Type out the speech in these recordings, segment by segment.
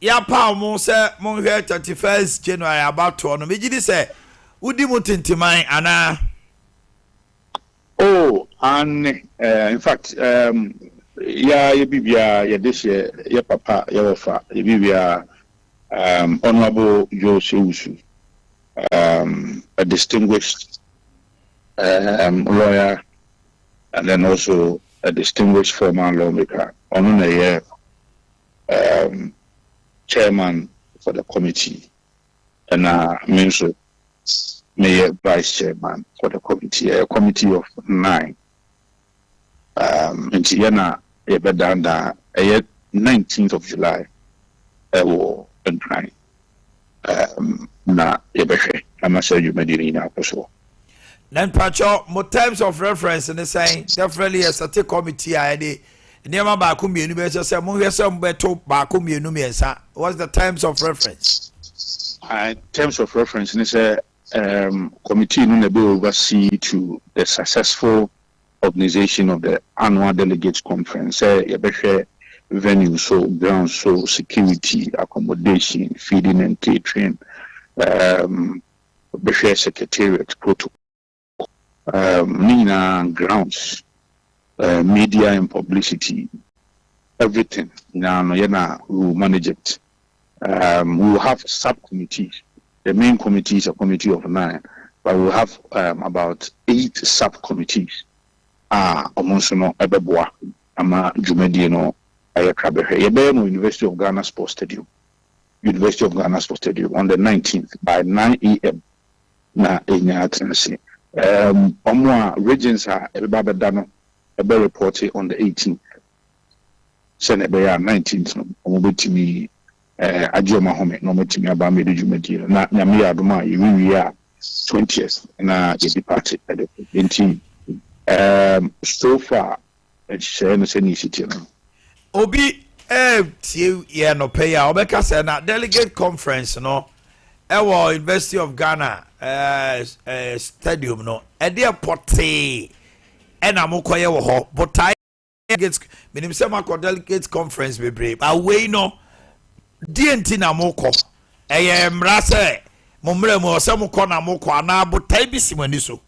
ya pa mo se mo hwe 31st January about to no megidi se udi mo tintiman ana. Oh, and in fact ya bibia ya deshe ya papa ya wafa ya bibia Honorable Joe a distinguished lawyer and then also a distinguished former lawmaker. Honorable chairman for the committee, and also mayor vice chairman for the committee, a committee of 9. In Tiana, a 19th of July, na yebehwe amasa yumediri na akoso. Then pacho mo terms of reference in the saying definitely a certain committee ide niam ba ko mienu be say mo hwe say mo beto ba ko mienu miensa. What's the terms of reference? Terms of reference is a committee no be oversee to the successful organization of the annual delegates conference. Yebehwe venue, so ground, so security, accommodation, feeding and catering, Bishop Secretariat protocol, Nina grounds, media and publicity, everything. Now, we will manage it. We will have subcommittees. The main committee is a committee of 9, but we will have about 8 subcommittees. Omonsono Ebeboa, Ama Jumedino. University of Ghana Sports Stadium. University of Ghana Sports Stadium on the 19th by 9 a.m. Na Tennessee. Regions are everybody done a reported on the 18th. Senate 19th. Omobetimi Ajoma Home, no metimi abamedi jumedi. Na nyame adoma we are 20th na the party at the 18th. So far it's no city. Obi tie ye no pay ya obeka say na delegate conference no ewo University of Ghana stadium no e dey porte e na mokoye wo ho but delegates minim say ma delegate conference bebre away no DNT na moko ye mra say mo mra mo say moko na moko ana botai bisimani so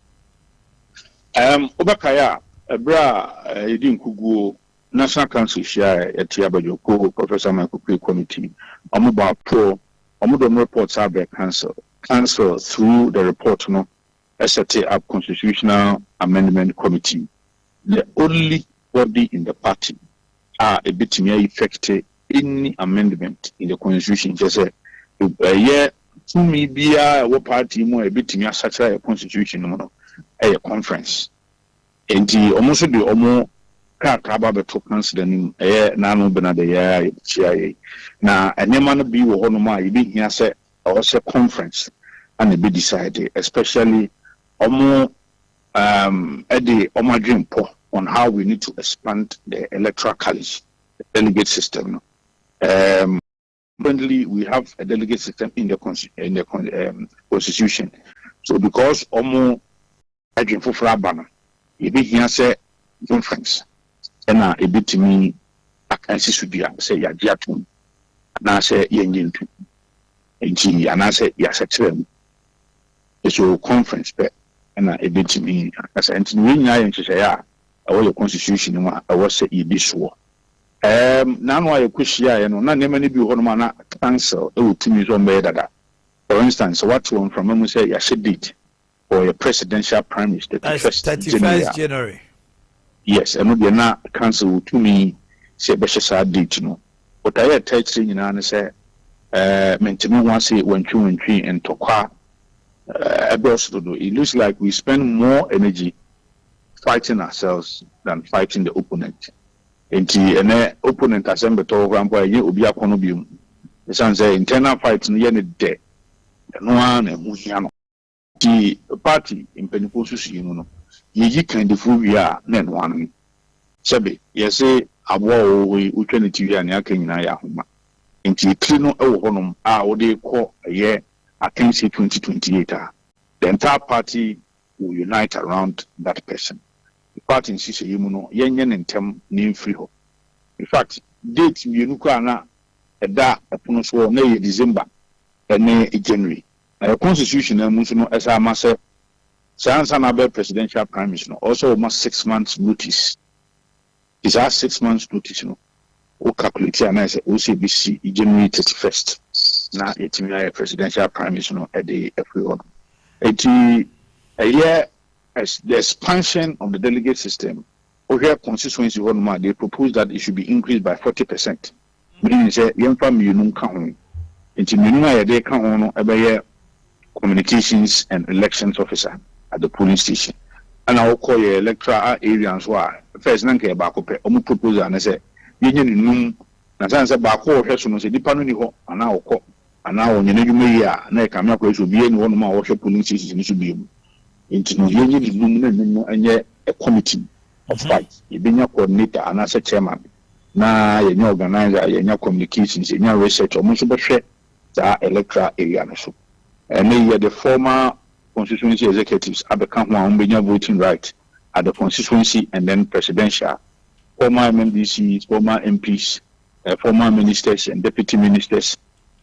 obeka ya ebra edin kuguo National Council share at Iiadeakye Professor Michael Committee. Omuba pro Omudom reports are by council through the report no set up constitutional amendment committee. The only body in the party are a bit mere effective any amendment in the constitution. Just a year to me be a party more a bit mere such a constitution no a conference. And the almost the almost Kaba to consider him nano benade ya na enema no bi wo hono ma ibi hia se a conference and be decided especially ede omadwen po on how we need to expand the electoral college the delegate system. Currently we have a delegate system in the constitution, so because adwen foforo abana ibi hia se conference and a bit to me, I can see should be say Yajiatum, and I say Yen and I say yes, it's your conference, and a bit to me, as I continue, I say, our constitution, I was say, you be sure. Now, I question, not many be one man cancel, to me, for instance, what one from them say, yes, it did, or a presidential prime minister, 31st January. Yes, and we are not council to me say Beshasa date no. But I had texting in say maintain one say when tree and tokwa it looks like we spend more energy fighting ourselves than fighting the opponent. And the opponent assemble to grandpa ye obi akono bium. The son say internal fight no ye ne de. No one and muhiano. The party in Peniposus no. Ye kind of fool we are, then one. Sabi, yes, say, a war we can TV and Yakin Nayahuma. Into Trino Honum, what they call a year, I can say 2028. The entire party will unite around that person. The party insists, you know, Yen and Tem name free. In fact, date Yunukana da epono so na ye December ene January na constitution na mu so no esa ma se sansa na be presidential primaries no also almost 6 months notice is our 6 months notice no o calculate na say OCBC January 31st na etimi presidential primaries no at the every one a year as the expansion of the delegate system over constituency one they propose that it should be increased by 40%. Meaning say yemfa miyunum ka ho nti miyunum a yede ka ho no ebe communications and elections officer at the polling station and I will call your electoral area so first na nke ba ko pe omu proposal na say yenye num na say ba ko hwe so no say dipa no ni ho ana okọ ana onye na dwuma yi a na e ka me akọ so biye ni ho no ma wo hwe polling station ni so biye mu nti no yenye num na num anye a committee of fight yebenya coordinator ana say chairman na yenya organizer yenya communications yenya research omo so behwe za electoral area no so and the former constituency executives abeka ho ambenya voting right at the constituency and then presidential former MMDCs, former MPs, former ministers and deputy ministers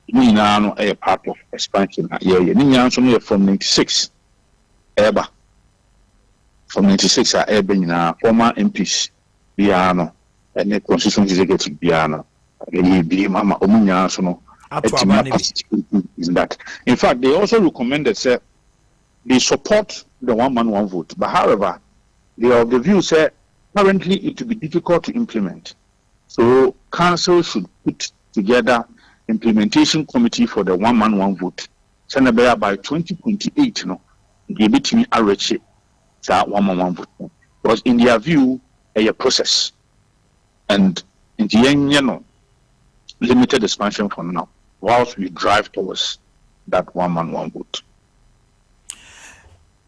ni na no a part of expansion ni nya so no from 96 eba from 96 eba na former MPs bia no and the constituency executive bia no be mama omunya so no is that in fact they also recommended say they support the one man one vote, but however they are of the view say currently it will be difficult to implement, so council should put together implementation committee for the one man one vote Senator by 2028 no give it to me arrange that one man one vote because in their view a process and in the end you know limited expansion for now whilst we drive towards that one man one vote.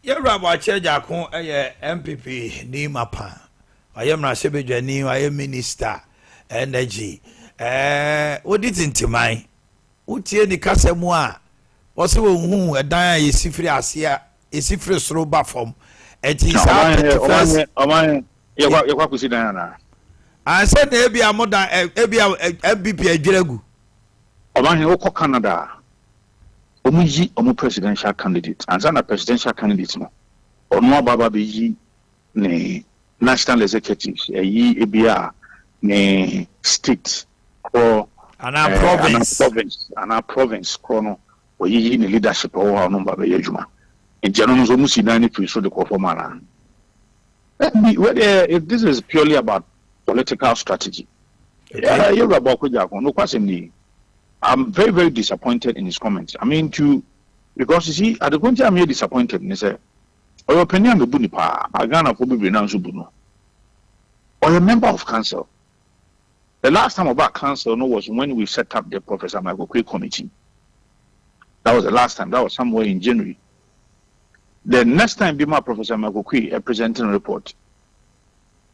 Yeah, Boakye Jako MPP ni mapa. I am na sebedwani, I am minister energy. What it into my? Utie ni kasemu a. Wose wo hu edan yesifiri asia, yesifiri soro ba form. Eti sa first. Oman yekwa kusi dan na. Anse na ebia moda ebia MPP adwiregu. Omanhene woko Canada omuyi omu presidential candidate and na presidential candidate no onu ababa be yi ne national executives yi ebia ne state or ana province kono oyi ne leadership o ha no baba yadwuma enjeno no so musi na ne free so de ko formal if this is purely about political strategy you about Kujako no kwasem ni I'm very, very disappointed in his comments. I mean, because you see, at the point I'm here disappointed, and he said, or your opinion, the Bunipa, I gonna probably announce Buno, or a member of council. The last time about council was when we set up the Professor Michael Quay committee. That was the last time. That was somewhere in January. The next time, Bima Professor Michael Quay presenting a report,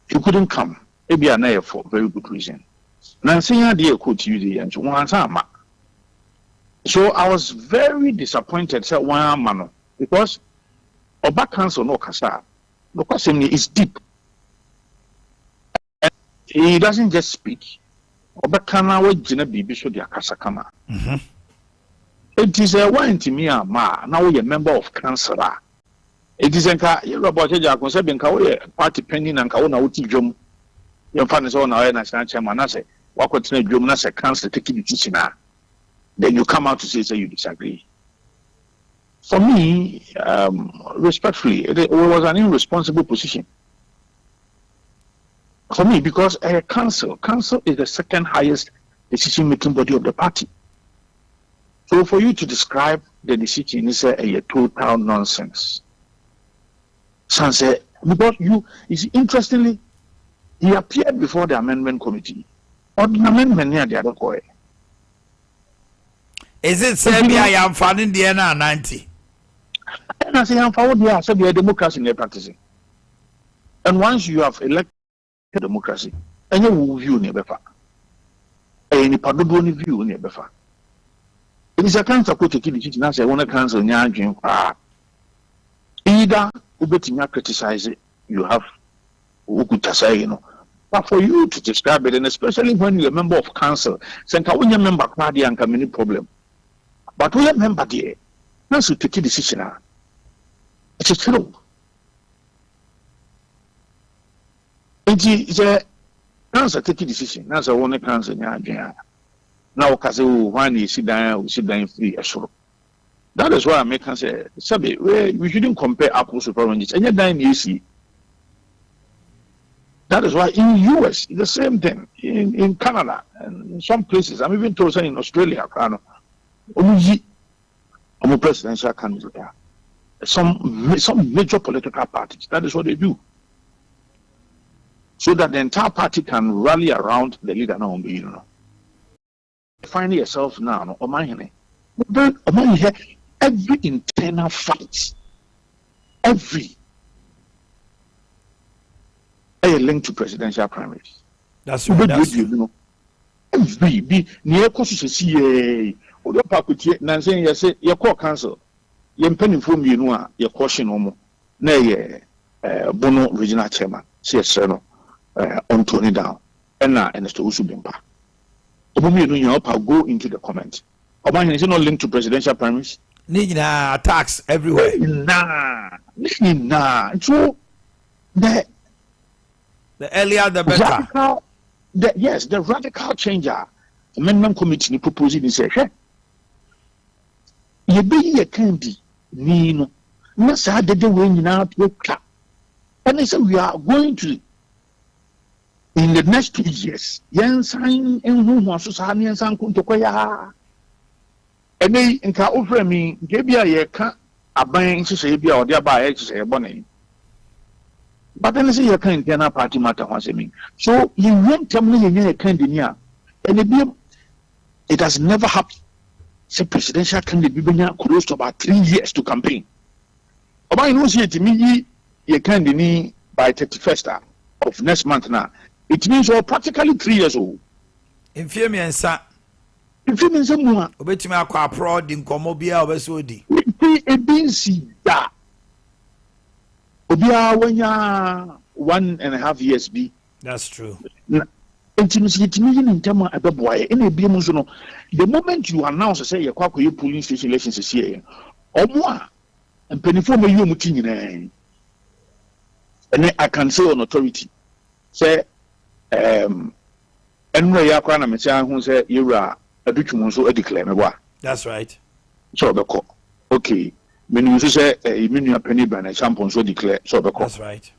he couldn't come. Maybe an for very good reason. Now, saying the quote you and so on. So I was very disappointed said one man because Oba Council no kasa no kwasem is deep. And he doesn't just speak. Oba kana we jina bibi so dia kasa kama. It is a one to me ma now we a member of council. It is enka you about Jako say benka we party pending and ka na uti dwom. Your fan is on our national chairman na say wakotena dwom na say council take the teaching na. Then you come out to say you disagree. For me, respectfully, it was an irresponsible position. For me, because a council is the second highest decision-making body of the party. So for you to describe the decision is a total nonsense. Because you see, interestingly, he appeared before the amendment committee. On the amendment near the other court. Is it Serbia? I am finding the NR 90. And I say, I'm forward here, Serbia democracy in their practicing. And once you have elected democracy, and you view nebefa. Any padobo ni view nebefa. It is a council to take the teaching. I say, one council nyangin. Either ubetinya criticize it, you have ukuta say, But for you to describe it, and especially when you're a member of council, say, when you're a member of party and any problem. But we are member there. Now, so take a decision. It's true. It's a council take a decision. Now, so one council, now, because when you sit down free, sure. That is why I make say, Sabi, we shouldn't compare apples to oranges. And you're you see. That is why in US, the same thing. In Canada, and in some places, I'm even told in Australia, I'm a presidential candidate. Some major political parties, that is what they do. So that the entire party can rally around the leader now. You know. Find yourself now, Omanhene. Every internal fight, every linked to presidential primaries. That's right. That's you know. Every be near constituency. Odo pakutie na say you say your call council. Ye mpanimfo mienu a ye caution omo na ye bono regional chairman. Say no on Tony down. And Mr. Usubimpa. Obo mienu nya opa go into the comment. Omanhene is not linked to presidential primaries. Nina attacks everywhere. Nah. So the earlier the better. The radical changer amendment committee proposing is say, hey, you be a candy, Nino. Nasa did the wing out with clap. And they said we are going to in the next 2 years, Yan sign and who wants to sign and San Kuntokoya. And they in ka offer me, Gabia ye can't a buying to say or thereby to say a bonnet. But then I say you can't get a party matter once a mean. So you went to me in a candy, and it has never happened. Say presidential candidate be close to about 3 years to campaign. Oba knows here to me you can't by 31st of next month now. It means you're practically 3 years old. In fear me and sa. In fear me and some obet me a prod in Comobia Westwoody. A BC that. Obia when ya 1.5 years be. That's true. Intimacy in terms of the boy, any bemono. The moment you announce, say, your polling station elections is here, or more, and pennyform you mutin, and then I can say on authority, say, and Yakwana Messiah who say, you are a document so declare me. That's right. So the call. Okay. When you say a minute penny ban a champion so declare so the call. That's right.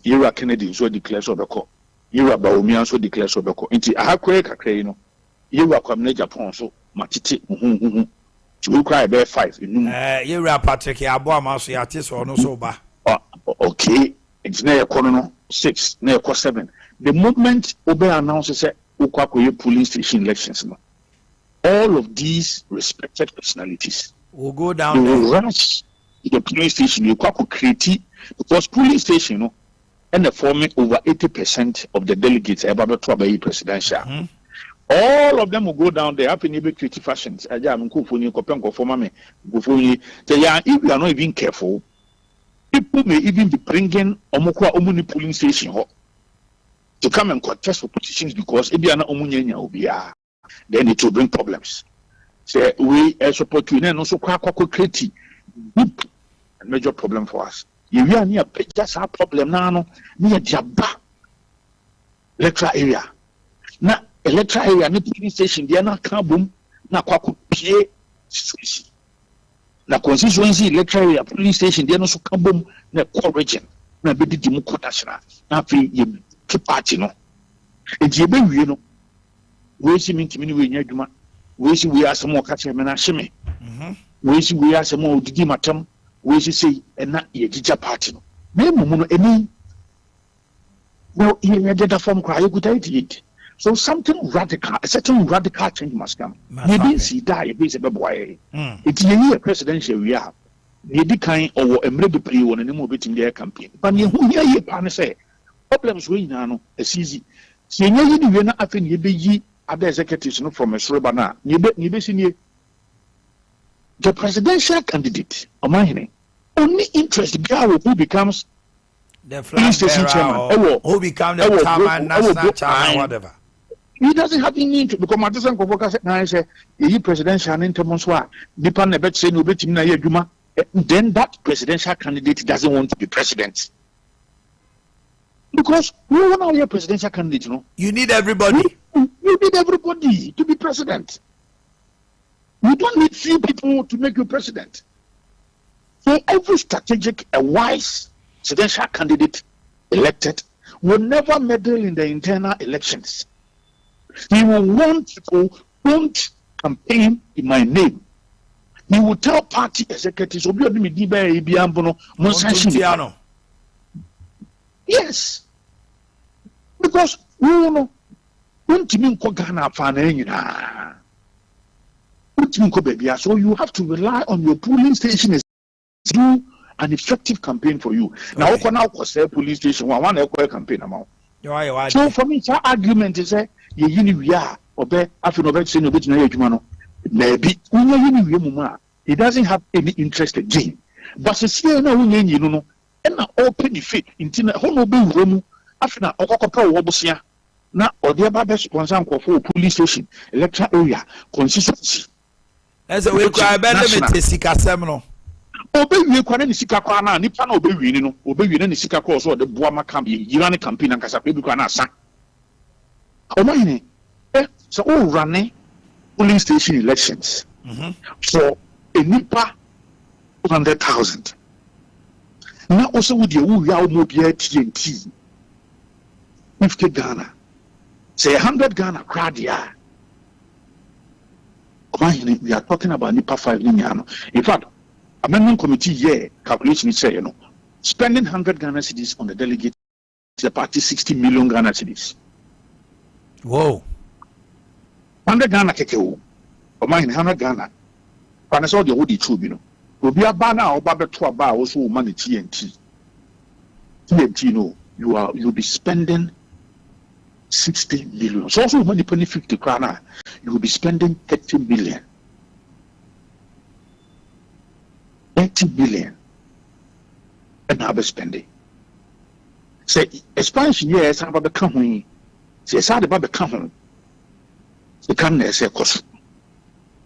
You are Kennedy so declare so the call. You are Baumia so declare so the call. Into a hack, you are come Japan so matiti to cry bear 5. You are Patrick Yaboama so yatis or no sober. Okay, it's near corner 6, near 7. The moment Obe announces Ukwakoye police station elections, all of these respected personalities will go down. They will rush the police station. You can create because police station, and the forming over 80% of the delegates about the presidential. Mm-hmm. All of them will go down there up in creative fashions. If you are not even careful, people may even be bringing Omuni polling station to come and contest for positions because if you are not Omunyenya, then it will bring problems. Say we support you and also create a major problem for us. If we are near just a problem now, near Jabba electoral area. Now electoral area, no police station, they are not boom, na kwaku pie situation. Na constituency electoral area, police station, they are not so boom, na core region, na be the Muko national. Na fi you keep party no. And you be you know, we see me community in Yaduma. We are some more catcher men shimmy. We are some more didi matam. We say and not ye jija party. No any. No, you did a form cry, you could it. So something radical, a certain radical change must come. Maybe see die a bit of a boy. It's a presidential we are. Maybe kind or a maybe play on any more bit in their campaign. But you hear ye pan say problems we now it's easy. See, you not having ye be other executives from a Srobana. The presidential candidate, Omanhene, only interest girl who becomes the flag bearer who become the chairman, national chairman, whatever. He doesn't have any need to become a doesn't convoke now. Say, he presidential intermonswa, depend a bit say no bit in a Juma. Then that presidential candidate doesn't want to be president. Because we want our presidential candidate, you know. You need everybody. You need everybody to be president. You don't need few people to make you president. So every strategic, a wise presidential candidate elected will never meddle in the internal elections. He will want people don't campaign in my name. He will tell party executives, yes. Because we know so you have to rely on your polling station as do an effective campaign for you. Now, police station one campaign amount. So for me, that argument is that he doesn't have any interest again. But it's still no you know, and open the faith into the whole room after Okoka now or the other sponsor for police station, electoral area, consistency. As a way cry benefit Sika Seminole. Obey you can any Sika Kwana, Nipan obey you, obey you any Sika cross or the Boama Campi, Irani campaign and Casapibuana San. Omanhene, so all running polling station elections for a Nipa 200,000. Now also with your Yaw Mobia TNT 50 Ghana. Say 100 Ghana Cradia. We are talking about Nipa 5 Liniano. In fact, amendment committee calculation is say, spending 100 Ghana cedis on the delegate to the party 60 million Ghana cedis. Whoa. 100 Ghana kekeo. Omanhene 100 Ghana. Panas all the Odi Trubino. Will be a banner or Baba to a bar also money TNT. TNT, no, you'll be spending 60 million. So also when you pay 50 krana, you will be spending 30 million. 30 million. And I'll be spending. Say expansion, yes, I'm about to come home. Say, sad about the come the can say cost.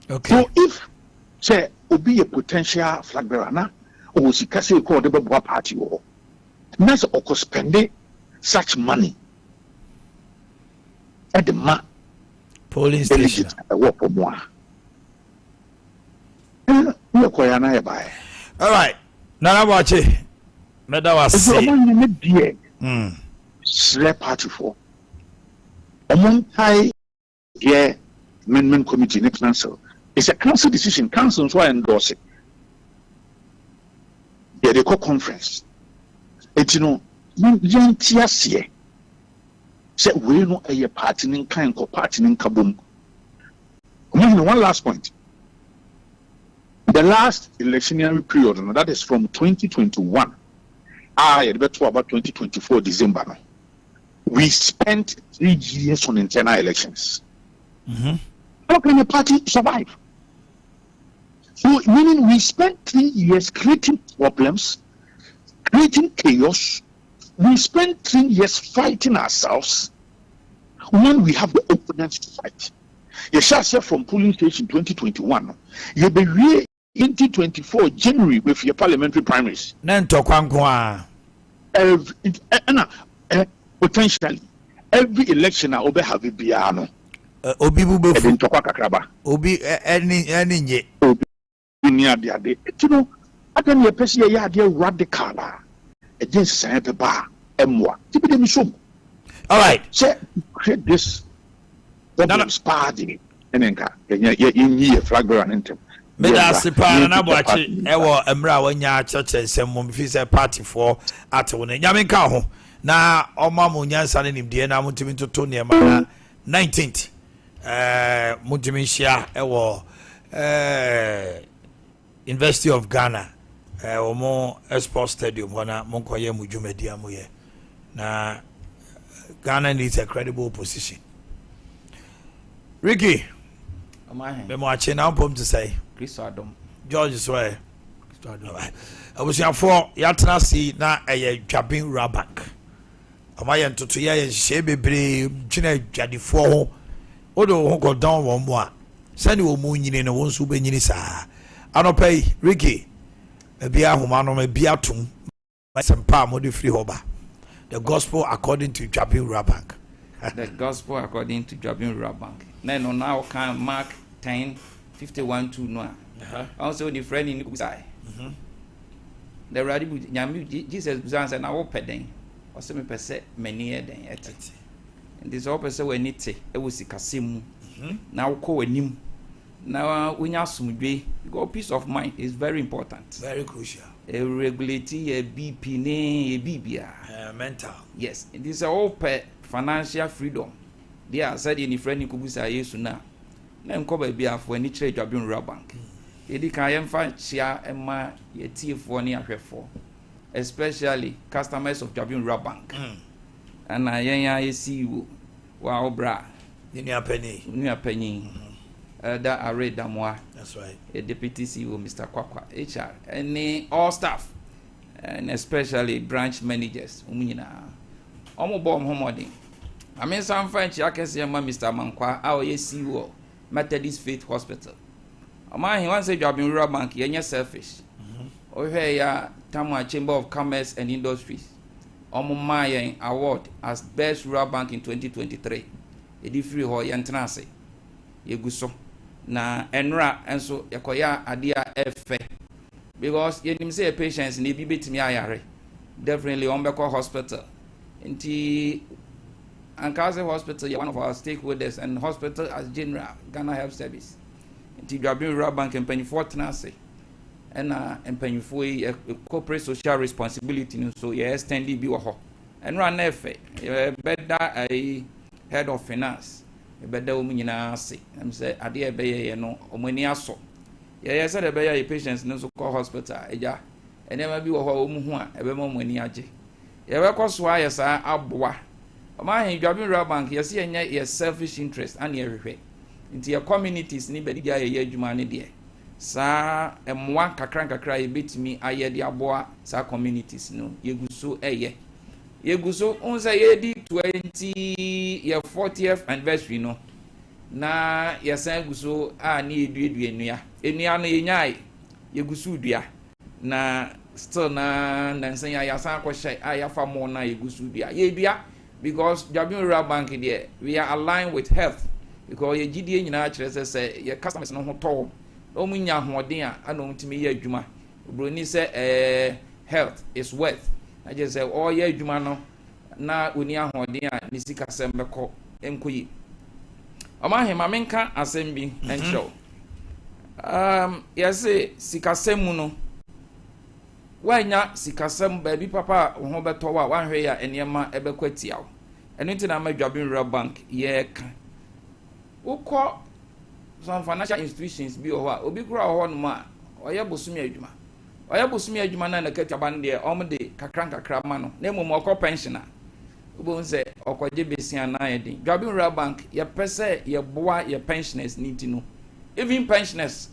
Okay. So if say will be a potential flag bearer now, or she can say call the Boa party war. That's or spending such money. At the polling station. A work for more. All right. Nana Boakye. Medawa say. Slap party for. Among Thai amendment committee next council. It's a council decision. Council so endorse it. They call conference. It's young TSC. Say we know a partnering kind of partnering kabum. One last point. The last electionary period, that is from 2021. Better about 2024 December. We spent 3 years on internal elections. How can a party survive? So meaning we spent 3 years creating problems, creating chaos. We spent 3 years fighting ourselves when we have the opponents to fight. You shall say from polling station 2021, you be 2024 January with your parliamentary primaries. Potentially, every election I will have a piano. Obi any you I can be a person radical. Against Senator Bar M1. All right. Say create this problems party and then you flag bearer and them. Medasipa na Boakye ewo emra wanya church ensem fi say party for atone nyame ka ho na omamu nyansa ne nimde na mutimi toto ne ma 19th mutimi hia ewo University of Ghana omo Sports Stadium wana monkoye mujumedi amoye na Ghana needs a credible position. Ricky, Omanhene me mo ache na pom to say Chris Adam George Sway abusuafo yatena si na dwabin rabank amaye ntoto ye hye bebre twena dwadifo ho odo ho godon wo mo a sani wo mu nyine no won so be nyini saa anopai Ricky bia ahoma no bia tum sempa mo de free hoba the gospel according to dwabin rabank. The gospel according to Jabin Rabank. Now can Mark 10:51 no. Also the friend in Kusai. The radical Jesus was and our pedding. Or some per se many a day at it. And this all per se when it was a casimu. Now call a nim. Now when you assume you got peace of mind is very important. Very crucial. A regularity, a BP, a BBA. Mental. Yes, it is all per financial freedom. They are said in the friend in Kubusa Yesu na. Na nkoba bia for any trade Jabin Rabank. Edi kan yemfa chia ema ye tiefo ne ahwefo. Especially customers of Jabin Rabank. And yen ya CEO wa obra. Ni apeni. That array damwa. That's right. A deputy CEO Mr. Kwakwa HR and all staff and especially branch managers umunyina. Omo bom homodin. I mean some French yakese ma Mr. Mankwa our CEO Methodist Faith Hospital. Omanhene once a job in rural bank yenye selfish. Ohwe ya Tamwa Chamber of Commerce and Industries. Omo mayen award as best rural bank in 2023. Edi free ho yentrase. Yeguso na enra enso yakoya adia efe because yenim say patients ni bi betimi ayare definitely on beko hospital nti Ankaze Hospital is one of our stakeholders and hospital as general Ghana Health Service. Nti Jabin Rural Bank empanifo tenase and empanifo corporate social responsibility so ye extend bi wo ho. And run efe better a head of finance. Better nyina say am say ade e beye ye no omani aso. Ye say the beye patients no so call hospital eja. Enema bi wo ho omu hu a ebe mo omani age. Ye be koso aye sa aboa. Omanhene Jabin Rural Bank yes yenye ye selfish interest and ye hwehwe. Nti ye communities ni bedi dia ye adwuma ne de. Sa emwa kakra ye betimi aye de aboa sa communities no yeguso eye. Yeguso onza ye di 20 40th anniversary no. Na ye san guso a ni eduenua. Enua no yenyai yeguso dua. Na still na nansan ya san akwohye ayafa mo na yeguso dua. Ye dua because Jabin Rural Bank there we are aligned with health because ye gidie nyina kire say ye customers no ho to o munya hoden a ana ontimi ye adwuma obroni say health is wealth I just say all ye adwuma no na oni ahoden a ni sika sembeko enkoyi Omanhene ma menka asem bi encho yes sika semu no wanya sikasem baby papa ho beto wa wanhwe ya enema ebekwatia wo eno nti na ma Jabin Rural Bank ye ka ukọ some financial institutions bi ho a obi kura ho no ma oye bosumi adwuma na katia ban de omde kakra ma no na emom okọ pensioner obo nse okọje besia na yedin Jabin Rural Bank ye pese ye boa ye pensioners ni ti no even pensioners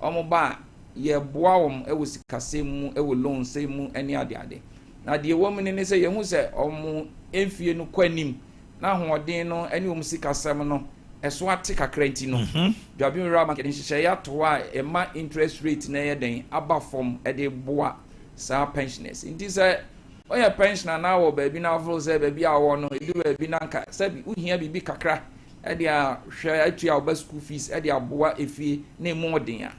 omoba ye boa wom e wo sikasemu e wo loan semu eni ade na de wo mene ne se ye hu se omo enfie no kwanim na hoden no eni wom sikasem no eso ate kakra nti no Jabin Rural Bank den hye ya to a e ma interest rate na ye den aba form e de boa sa pensioners nti se oya pensioner na wo ba bi na afro se ba bi a wo no edu ba bi na nka se bi uhia bi kakra e de a hwe atu a ba school fees e de aboa efie na emu oden a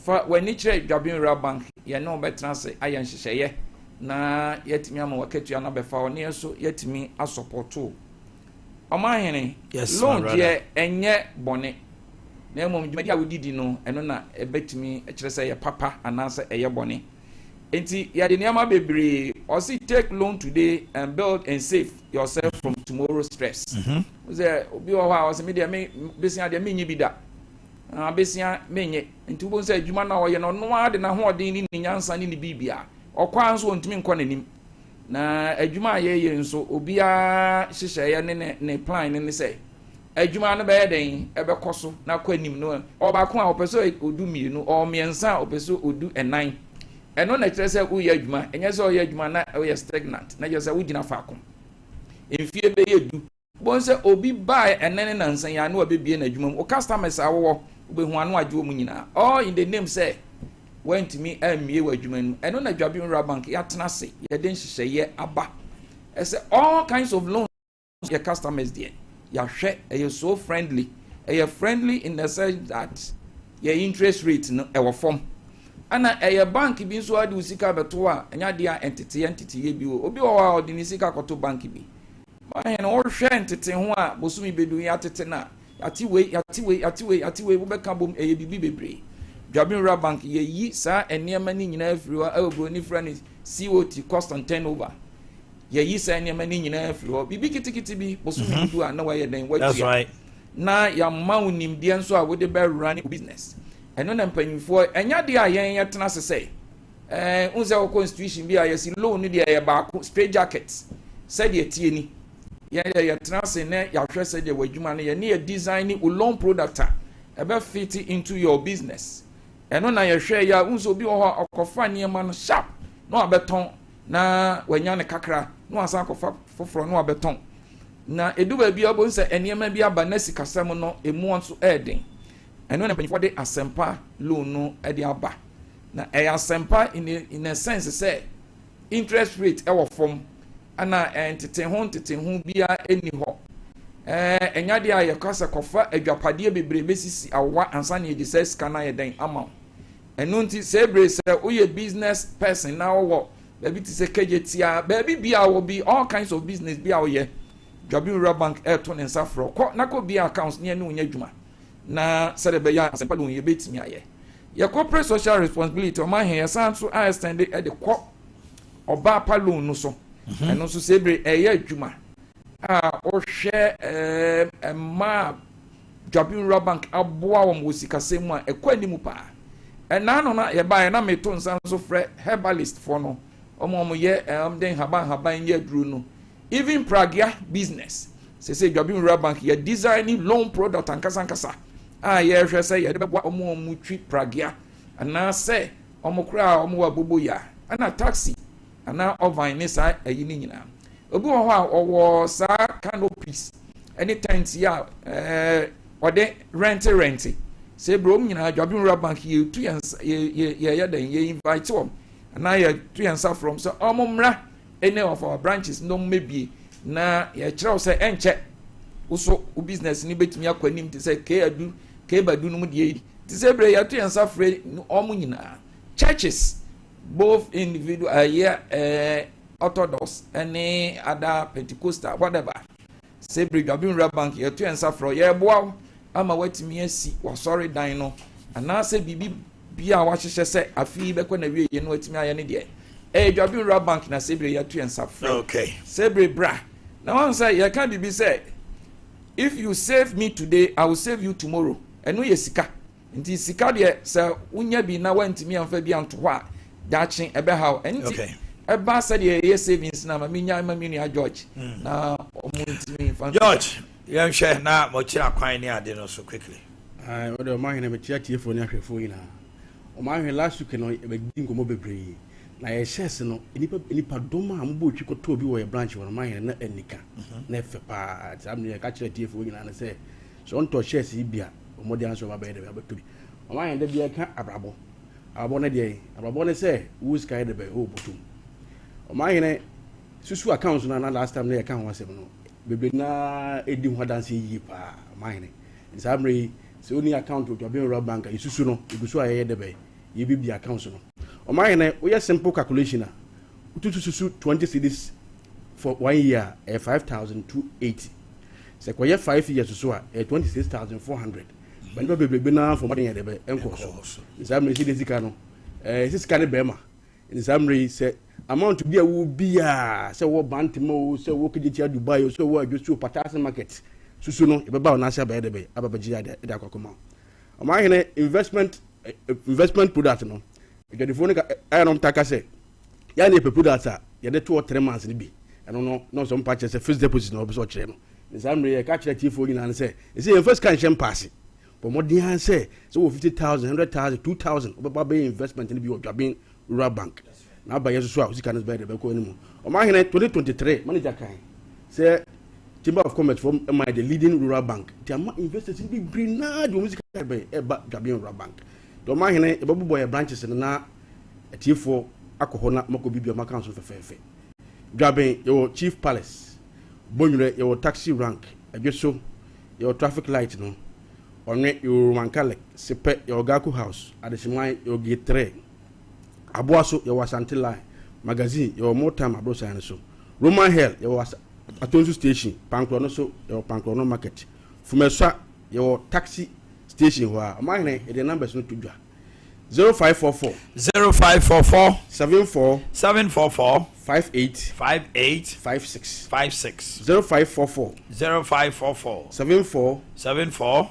fa when ni chere Jabin Rural Bank ye no betra se ayen hyehyeye na yetimi ama wakatua na befa one so yetimi asupporto Omanhene loan je enye bone na emom dwumadi a wodidi no eno na ebetimi chere se ye papa anase eye bone enti ya de niam bebre or see take loan today and build and save yourself from tomorrow's stress say obi wo ha o se me de me besia de me nyi bi da abesia menye nti wo nsa adwuma na woye no no ade na ho odin ni nyansa ni bibia okwa nso ontimi nkọ nanim na adwuma ye nso obia hyehye ne plan ne say adwuma no be den ebekoso na kwanim no oba ko a opeso odu mienu o miensa opeso odu enan ɛno na kyerɛ sɛ woyɛ adwuma ɛnyɛ sɛ ɔyɛ adwuma na ɔyɛ stagnant na kyerɛ sɛ wogyina faako mfie bɛyɛ du bon sɛ obi buy ɛnene na nsan ya na wabɛbie na adwuma mu o customers awɔ wobɛhu ano agye wɔ mu nyinaa all in the name sɛ wantumi amie wɔ adwuma mu ɛno na dwabin rural bank yɛatena se yɛde nhyehyɛeɛ aba ɛsɛ all kinds of loans yɛ customers deɛ yɛahwɛ ɛyɛ so friendly ɛyɛ friendly in the sense that yɛ interest rate no ɛwɔ fam ana ɛyɛ bank bi nso ade usika bɛto a ɛnya de a entity yɛ bi obi wɔ hɔ a ɔde ne sika kɔto bank bi man no hwɛ entity ho a bosumi bedu yɛ atete na yate wei wobɛka bom ɛyɛ bibi bebree dwabin rural bank yɛyi saa nneɛma ni nyinaa afiri hɔ ɛwɔ bro ni friend COT cost and turnover yɛyi saa nneɛma ni nyinaa afiri hɔ bibi kitikiti bi bosumi bedu a na wɔyɛ den wɔatua na yamma unimdeɛ nso a wode bɛ run business ɛno na mpanyinfoɔ ɛnya de a yɛn yɛtena se sɛ unse wɔ constitution bi a yɛsi loan no deɛ yɛ baako straight jacket sɛdeɛ tie ni yɛtena se ne yɛahwɛ sɛdeɛ w'adwuma no yɛ ne yɛ design ni loan product a ɛbɛ fit into your business ɛno na yɛhwɛ yɛ unse obi wɔ hɔ ɔkɔfa nneɛma no sharp na wabɛtɔn na wanya ne kakra na wasan akɔfa foforɔ na wabɛtɔn na edu ba bia bo nse enema bia ba na sikasɛm no emu nso ɛden ɛno na mpanyifo de asempa loan no ɛde aba na ɛyɛ asempa in a sense sɛ interest rate ɛwɔ fam ana entete ho bia eni hɔ ɛnya de ayɛ kasa kɔfa adwapadeɛ bebree besisi awa ansa na yɛde sɛ sika na yɛden ama ɛno nti sɛ bre sɛ woyɛ business person na wɔ baabi ti sɛ kagyetia baabi bia wɔ bi all kinds of business bia wɔyɛ dwabin rural bank to ne nsa frɔ kɔ na kɔ bia accounts ne ne wonya dwuma na sɛde bɛyɛ asempa lo yɛ betimi ayɛ yɛ corporate social responsibility Omanhene yɛ san so a extend de kɔ ɔba pa loan no so ɛno so sebre ɛyɛ adwuma a ɔhwɛ ma dwabin rural bank aboa wɔn wɔ sikasɛm mu a ɛkɔ anim paa ɛna no na yɛ ba na meto nsa so frɛ herbalist for no ɔmo yɛ den haban yɛ aduro no even pragia business say dwabin rural bank ya designing loan product ankasa a ye hwɛ sɛ ye de bɛboa ɔmo twi pragia ana sɛ ɔmo kura ɔmo wa bobo ya ana taxi ana ovan ne sa ayi ni nyina obi wɔ hɔ a ɔwɔ sa canopies any tent ya ɔde rent say bro nyina dwabin rural bank ye tu ye den ye invite wɔm ana ye tu yansa from so ɔmo mra any of our branches no maybe na ya kyerɛw sɛ ɛnkyɛ uso business ni betumi akwanim te sɛ kebadu no mu de te sɛ bre ya to yansa frɛ ɔmo nyinaa churches both individual orthodox any other pentecostal whatever sɛ bre dwabin rural bank ya to yansa frɛ ya boa ama watimi asi wasɔre dan no ana sɛ bibi bia wahyehyɛ sɛ afi bɛkɔ na wie ye no watimi ayɛ ne deɛ dwabin rural bank na sebre ya tu yansa frɛ okay sebre bra na one say you can be say if you save me today I will save you tomorrow eno ye sika nti sika de sɛ unya bi na wantimi amfa bi anto hɔ a daakye ɛbɛ haw nti ɛba sɛ de ye savings na ma minya ma mini a George na omuntimi fan George yɛnhwɛ na mokyira kwan ne ade no so quickly o de Omanhene me chia tiefo ne ahwefo nyina Omanhene last week no e be nkomo bebree na ye shares no nipa doma ambo twi koto bi wo ye branch wo Omanhene na anika na efe pa am ne ka kire tiefo nyina na say so onto shares yi bia omode anso ba be de ba to bi Omanhene de bia ka abrabo na de abrabo ne say wo sky de be o botum Omanhene susu accounts na last time na ye ka ho asem no bebre na edi ho dance yi pa Omanhene nsamre se oni account to Dwabin rural bank isusu no igusu aye de be ye bi accounts no Omanhene we simple calculation na ututusu 20 cedis for 1 year 5,280 se koye 5 years so a 26,400 bando bebe na for modern de be enko so nsamre si de sika no sika ne be ma nsamre se amount bi a wo bia se wo bantimo se wo kiditi Dubai se wo adwosu patase market susu no ebeba ona sia be de be ababaji ade akokoma Omanhene investment product no the phone I don't take say ya na product a ye de 2 or 3 months ni bi eno no some patch say fixed deposit no be so kire no nsamre ye ka kire tifo nyina na say e say first can shem pass but modern say so 50,000 100,000 2,000 obeba be investment ni bi Dwabin rural bank na ba yeso so a usika no be de be ko animu Omanhene 2023 manager kan say Chamber of Commerce from the leading rural bank the investors be bring na the music be e ba Gabion rural bank the Omanhene e babu boy branches na atiefo akoho na mako bibia maka so fefefe Gabion your chief palace bonure your taxi rank adweso your traffic light no onwe your mankale sepe your gaku house adesiman your gate 3 aboaso your wasante line magazine your more time abrosan so Roman Hill your Atonsu station Pankrono so your Pankrono market Fumeswa your taxi station where Omanhene the numbers no to 0544 74 58 56 0544 74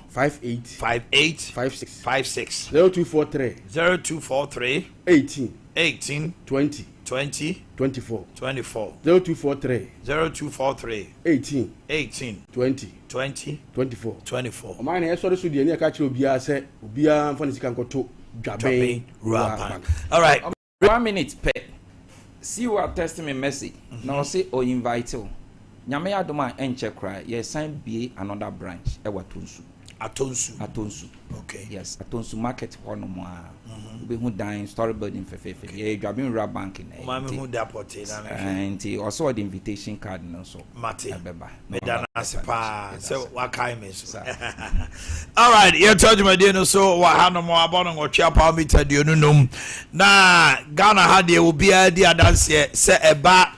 58 56 0243 18 20 24 0243 18 20 24 Omanhene so so de ni aka kire obia se obia mfa ne sika nkoto Dwabe rural bank. All right, 1 minute per. See you are testing me message. Now say or invite you. Nyame adoma enche cry. Yes, sign be another branch. Ewa Atonsu. Okay. Yes, Atonsu market one more. We who dying story building for fefe. Yeah, Dwabe rural bank in there. Mama who deport and also the invitation card and so. Mate. Medana sepa. So what kind is. All right, you told me dear so what hano mo abono ngo chia pa meter de onunum. Na Ghana had there will be a dia dance say eba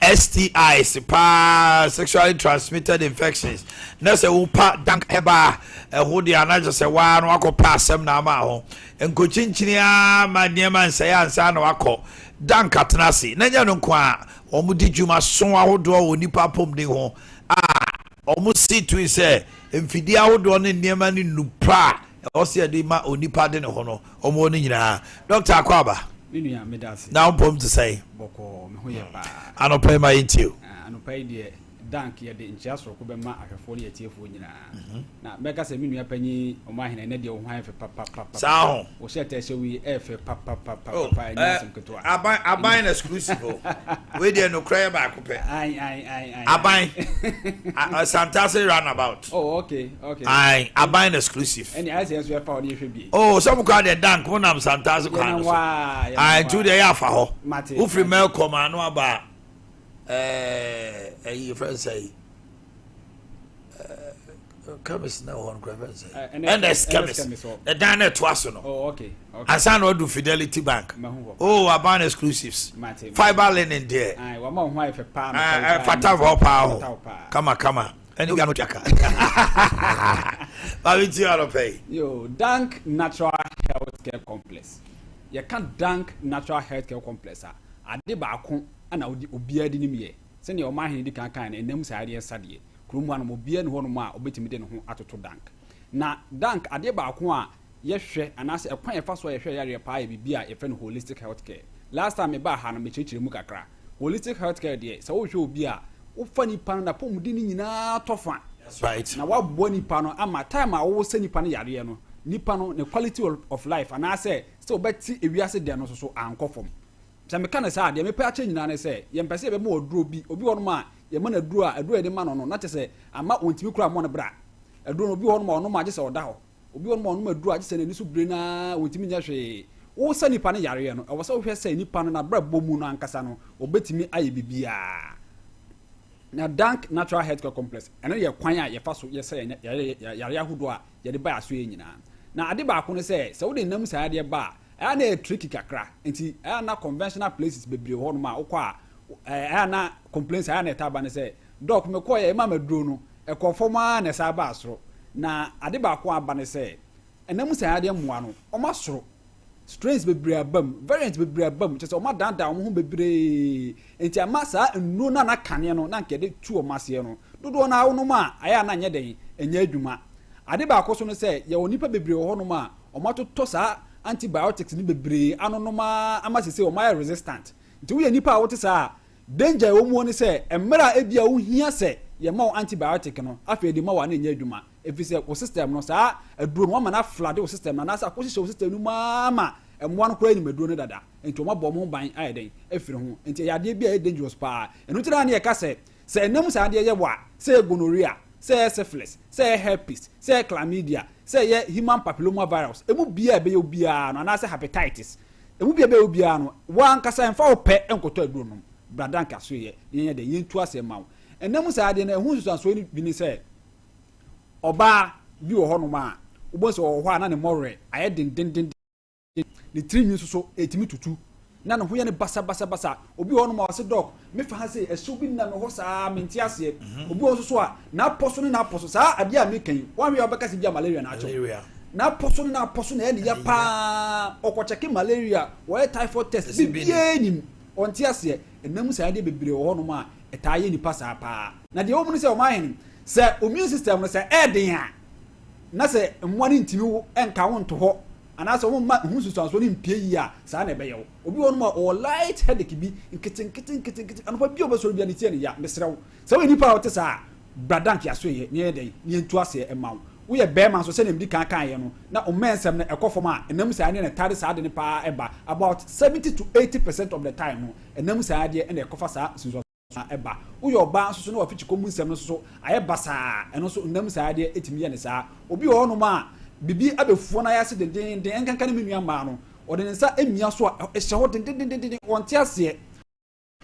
STIs pa sexually transmitted infections na se wo pa dank eba ho de anaje se wa no akopa asem na ma ho enkochinchini a ma niema nse ya nsa na wako dank atenase na nya no kwa omudi djuma so ahodo onipa pom de ho omu si tu se mfidi ahodo ne niema ni nupa o se de ma onipa de ne ho no omo ni nyina Dr. Akwaba Minya medasi. Now pom to say. Boko me hoye ba. Anopai my into. Anopai de dank ye de nchiaso ko be ma ahwefo ne atiefo nyina. Na meka se minua panyi Omanhene ne de wo hwan fe papa. Sao. Wo she te we e fe papa nyasem keto a. Aban exclusive. We dey no cry ba akopɛ. Ai. Aban. Santase roundabout. Oh, okay. Ai, Aban exclusive. Any I say so fa oni hwe bi. Oh, some call the dank wonam Santase kwan so. Ai, to the ya fa ho. Who free mail come anu aba your friend say chemist now on say and that's chemist the diner twice no. Oh, okay. And son what do Fidelity Bank. Oh, Aban exclusives. Fiber linen there. Aye, wa ma ho ai fe pa na. Fata pa. Come. And you are not jaka. But we do pay. Yo, Dank Natural Healthcare Complex. You can't Dank Natural Healthcare Complex. Ade ba ko ana obia di nim ye. Se ne Omanhene di kan enam saade sade. Krum wan mo bia ne ho no ma obetimi de ne ho atoto Dank. Na Dank ade ba ko a ye hwe anase ekwan ye fa so ye hwe yare pa ye bibia ye fe no holistic healthcare. Last time me ba ha na me chechire mu kakra. Holistic healthcare de se wo hwe obi a wo fa nipa na pom di ni nyina tofa. That's right. Na wa bo nipa no ama time a wo se nipa no yare no nipa no the quality of life anase se obeti ewiase de no so ankofom. Se me kana sa de me pa ache nyina ne se ye mpese be mo oduro bi obi wono ma ye ma na duro a aduro de ma no na tese ama ontimi kura mo ne bra aduro obi wono ma ono ma agese oda ho obi wono ma ono ma duro agese na ni so bre na ontimi nya hwe wo se nipa ne yare no e wo se wo hwe se nipa no na bra bomu no ankasa no obetimi aye bibia na Dank Natural Healthcare Complex ene ye kwan a ye fa so ye se yare ahodo a ye de ba aso ye nyina na ade ba ko ne se wo de nam sa ade ba na tricky kakra enti na conventional places bebre ho no ma ukwa na complaints na etaba ne say doc me ko ye ma maduro no e ko foma na sa ba asoro na ade ba ko aba ne say enam sa ade moa no o ma soro strains bebre abam variant bebre abam che say o ma danda o ho bebre enti ama sa nnu na kane no na nke de tu o mase no dodo na wo no ma aya na nye den enya adwuma ade ba ko so no say ye onipa bebre ho no ma o ma to sa antibiotics ni bebre anonoma amasese o my resistant nti wo nipa a wote sa danger wo mu oni se emra ebia wo hia se ye ma antibiotic no afa edi ma wa na nya adwuma efise wo system no sa aduro no ma na flood wo system na sa ko hye wo system no mama emwa no kura ni meduro ne dada enti o mabɔ mo ban ayeden efiri ho enti yade bia e dangerous pa enu tira na ye ka se enam sa ade ye wa se gonorrhea se syphilis se herpes se chlamydia se ye human papilloma virus emu bia be ye bia no na se hepatitis emu bia be ye bia no wan kasa emfa opɛ enkoto aduro no bradanka so ye de yentu ase ma wo enam sa ade na ehu susanso ni bi ni se oba bi wo hono ma wo se wo ho ana ne morre aye den ni trinwi so etimi tutu na no ho ye ne basa obi ho no ma wase dog me fa ha se esu bi na me ho saa menti ase obi ho so a na poso ne na poso saa ade a me kan wan we obeka se bia malaria na acho na poso ne na poso na e ne ya pa okocheke malaria wo typhoid test bi bia nim onti ase enam saa de bebre ho no ma etaye ni pasa pa na de omu ne se Omanhene se immune system no se eden a na se mwani ntimi wo enka wo nto ho anasa wo ma hu susanso ni mpie yi a saa na ebe ye wo obi won ma o light headache bi nkete anopa bi obeso bi ani tie ne ya mesrew se we nipa wote saa bradank ya so ye ne den ne ntu ase e ma wo ye be ma so se ne mdi kan ye no na o mensem na ekofom a enam saa ne tare saa de ne pa eba about 70 to 80% of the time no enam saa de na ekofa saa susanso eba uyo oba nso no wafichi komu nsem no so aye basa eno so ndam saa de etimi ye ne saa obi wo no ma bibi abefuo na yase den enkankan me nua ma no ode ne nsa emia so a ehye ho den wonte ase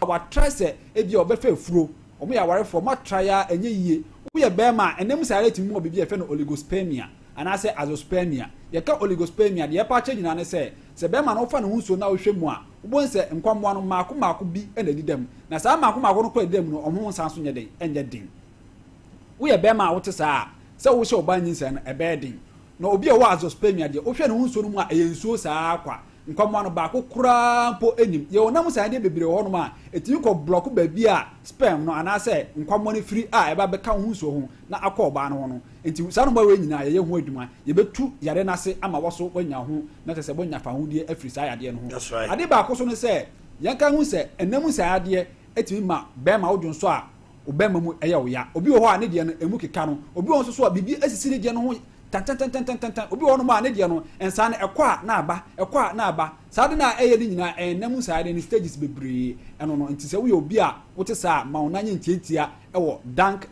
wa try se ebi obefa afuro omo ya ware for ma try ya enye yie uye be ma enam saa etimi mo bibi efe no oligospermia anase azoospermia ye ka oligospermia de ye pa che nyina ne se be ma no fa no hunso na wo hwemu a ubon se nkwamwa no maako bi na didam na saa maako no kwa didam no omo nsan so nye den enye den wo ye be ma wo te saa se wo hye oba nyinsa na ebe den na obi a wo azoospermia de wo hwe no hunso no mu a eyensuo saa kwa nkwamwa no baako kura mpo enim ye wonam saa de bebre ho no ma etimi ko block ba bi a sperm no anase nkwamwa no free a eba beka hunso ho na akọ oba no no enti saa no ba we nyina ye ho adwuma ye betu yare na se ama woso wanya ho na tese bonya fa ho die afiri saa yade no ho ade baako so no se yanka hu se enam saa yade etimi ma be ma wodun so a obema mu eye wo ya obi wo ho a ne de no emu keka no obi wo so so a bibi asisi ne de no ho tan obi wo no ma ne de no ensa na ekwa na aba saa de na eye ni nyina enam saa de ni stages bebre eno no enti se wo ye obi a wote saa ma onanye ntientia ewo dank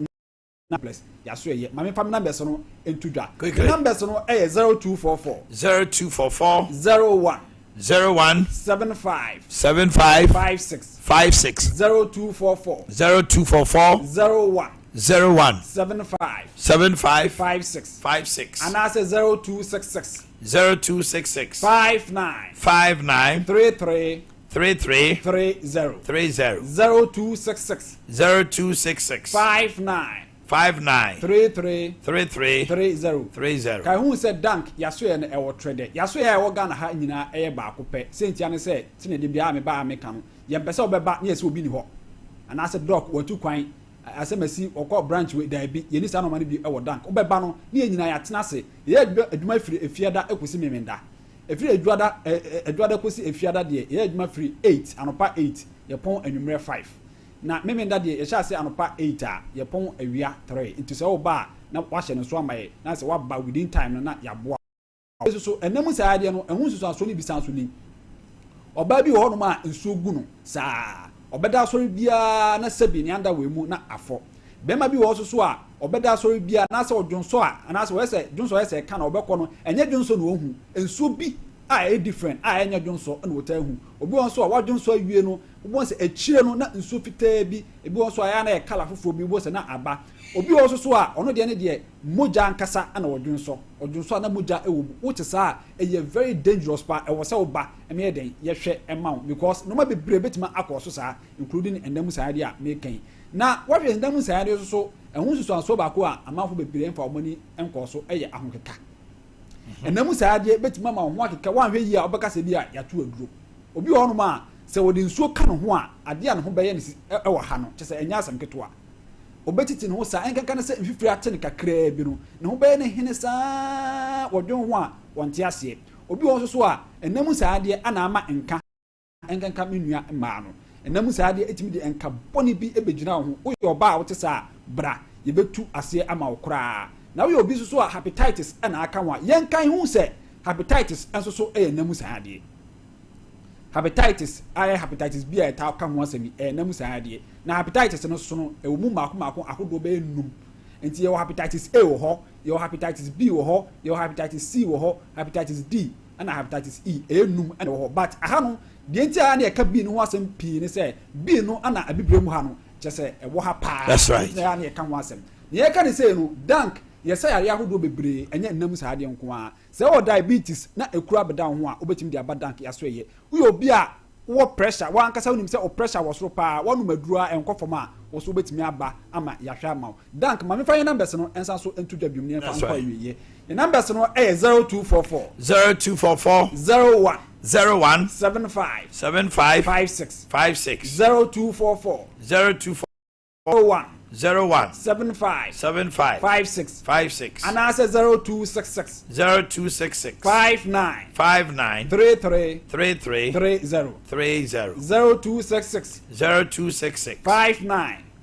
na plus ya so ye ma me fam numbers no entudwa numbers no 0244 01 75 56 0244 01 75 56 and I say 0266 59 33 0266 59 33 kai hu se dank yaso ye na ewo trade yaso ye ewo Ghana ha nyina eye ba akopɛ sentia ne se tine de bia me ba me ka no ye mpese obeba na yesi obi ni ho ana se doc watu kwan asemasi okọ branch we da bi ye ni sa no ma ne bi ewo dank obeba no ne nyina ya tena se ye adwuma firi efiada ekosi memenda efiri adwada kosi efiada de ye adwuma firi 8 anopa 8 ye pon anwumre 5 na memenda de ye sha se anopa 8 a ye pon awia 3 into se oba na wahye no so amaye na se waba within time no na ya boa so enam saa de no ehun susu aso ni bisanso ni oba bi wo no ma nsuo gu no saa obeda asori bia na sebi ni anda wemu na afọ bema bi wo so a obeda asori bia na se odwonso a na se we se dwonso se ka na obekọ no enye dwonso no ohu ensuo bi a different a enye dwonso na wota hu obi won so a wadwonso awie no obi se akire no na nsuo fitaa bi ebi won so a ya na e kala foforo bi bo se na aba obi wo so a ono de ne de moja ankasa na odwonso na moja ewo wuti sa eye very dangerous pa e wo se oba eme eden ye hwe ema because no ma bebre betima akoso sa including endam sa ade a mekan na wahwe endam sa ade so ehun susu anso ba ko a amafo bebre emfa omani enkoso eye ahokeka endam sa ade betima ma ho akeka wanhwe yi a obeka se bi a yato aduro obi wo no ma se wodi nsuo ka no ho a ade a no ho beye ne e wo ha no kyese enya asam ketoa obetiti no sa enkanka ne se mfifiri ate ne kakra bi no ne ho beye ne hene sa wodwen ho a wonte ase obi wo so a enam sa ade ana ama enkanka menua ma no enam sa ade etimi de enka boni bi ebegyina ho wo yo ba wote sa bra ye betu ase ama wo kra na wo obi so a hepatitis ana aka ho yenkan hu se hepatitis enso so namu saade hepatitis hepatitis B ta ka ho asemi namu saade na hepatitis no so no emu mako akodo be num enti ye hepatitis A wo ho ye hepatitis B wo ho ye hepatitis C wo ho hepatitis D ana hepatitis E enum ana wo ho but aha no de enti ana ye ka B no ho asem pii ne say B no ana abibrem ha no je say e wo ha pa that's right ana ye ka ho asem ye ka ne say no dank yes say yare ahodo bebre enye nnam saade nko a say o diabetes na ekura beda ho a obetim de abadank yaso ye we obi a wo pressure wa ankasa wonim say o pressure wo soro pa wonu madura enkofom a wo so obetimi aba ama yahwe ama dank ma me fa numbers no ensa so entu dwabim ne fa nko ye the numbers no 0244 01 75 56 0244 01 75 56 and I say 0266 59 33 30 0266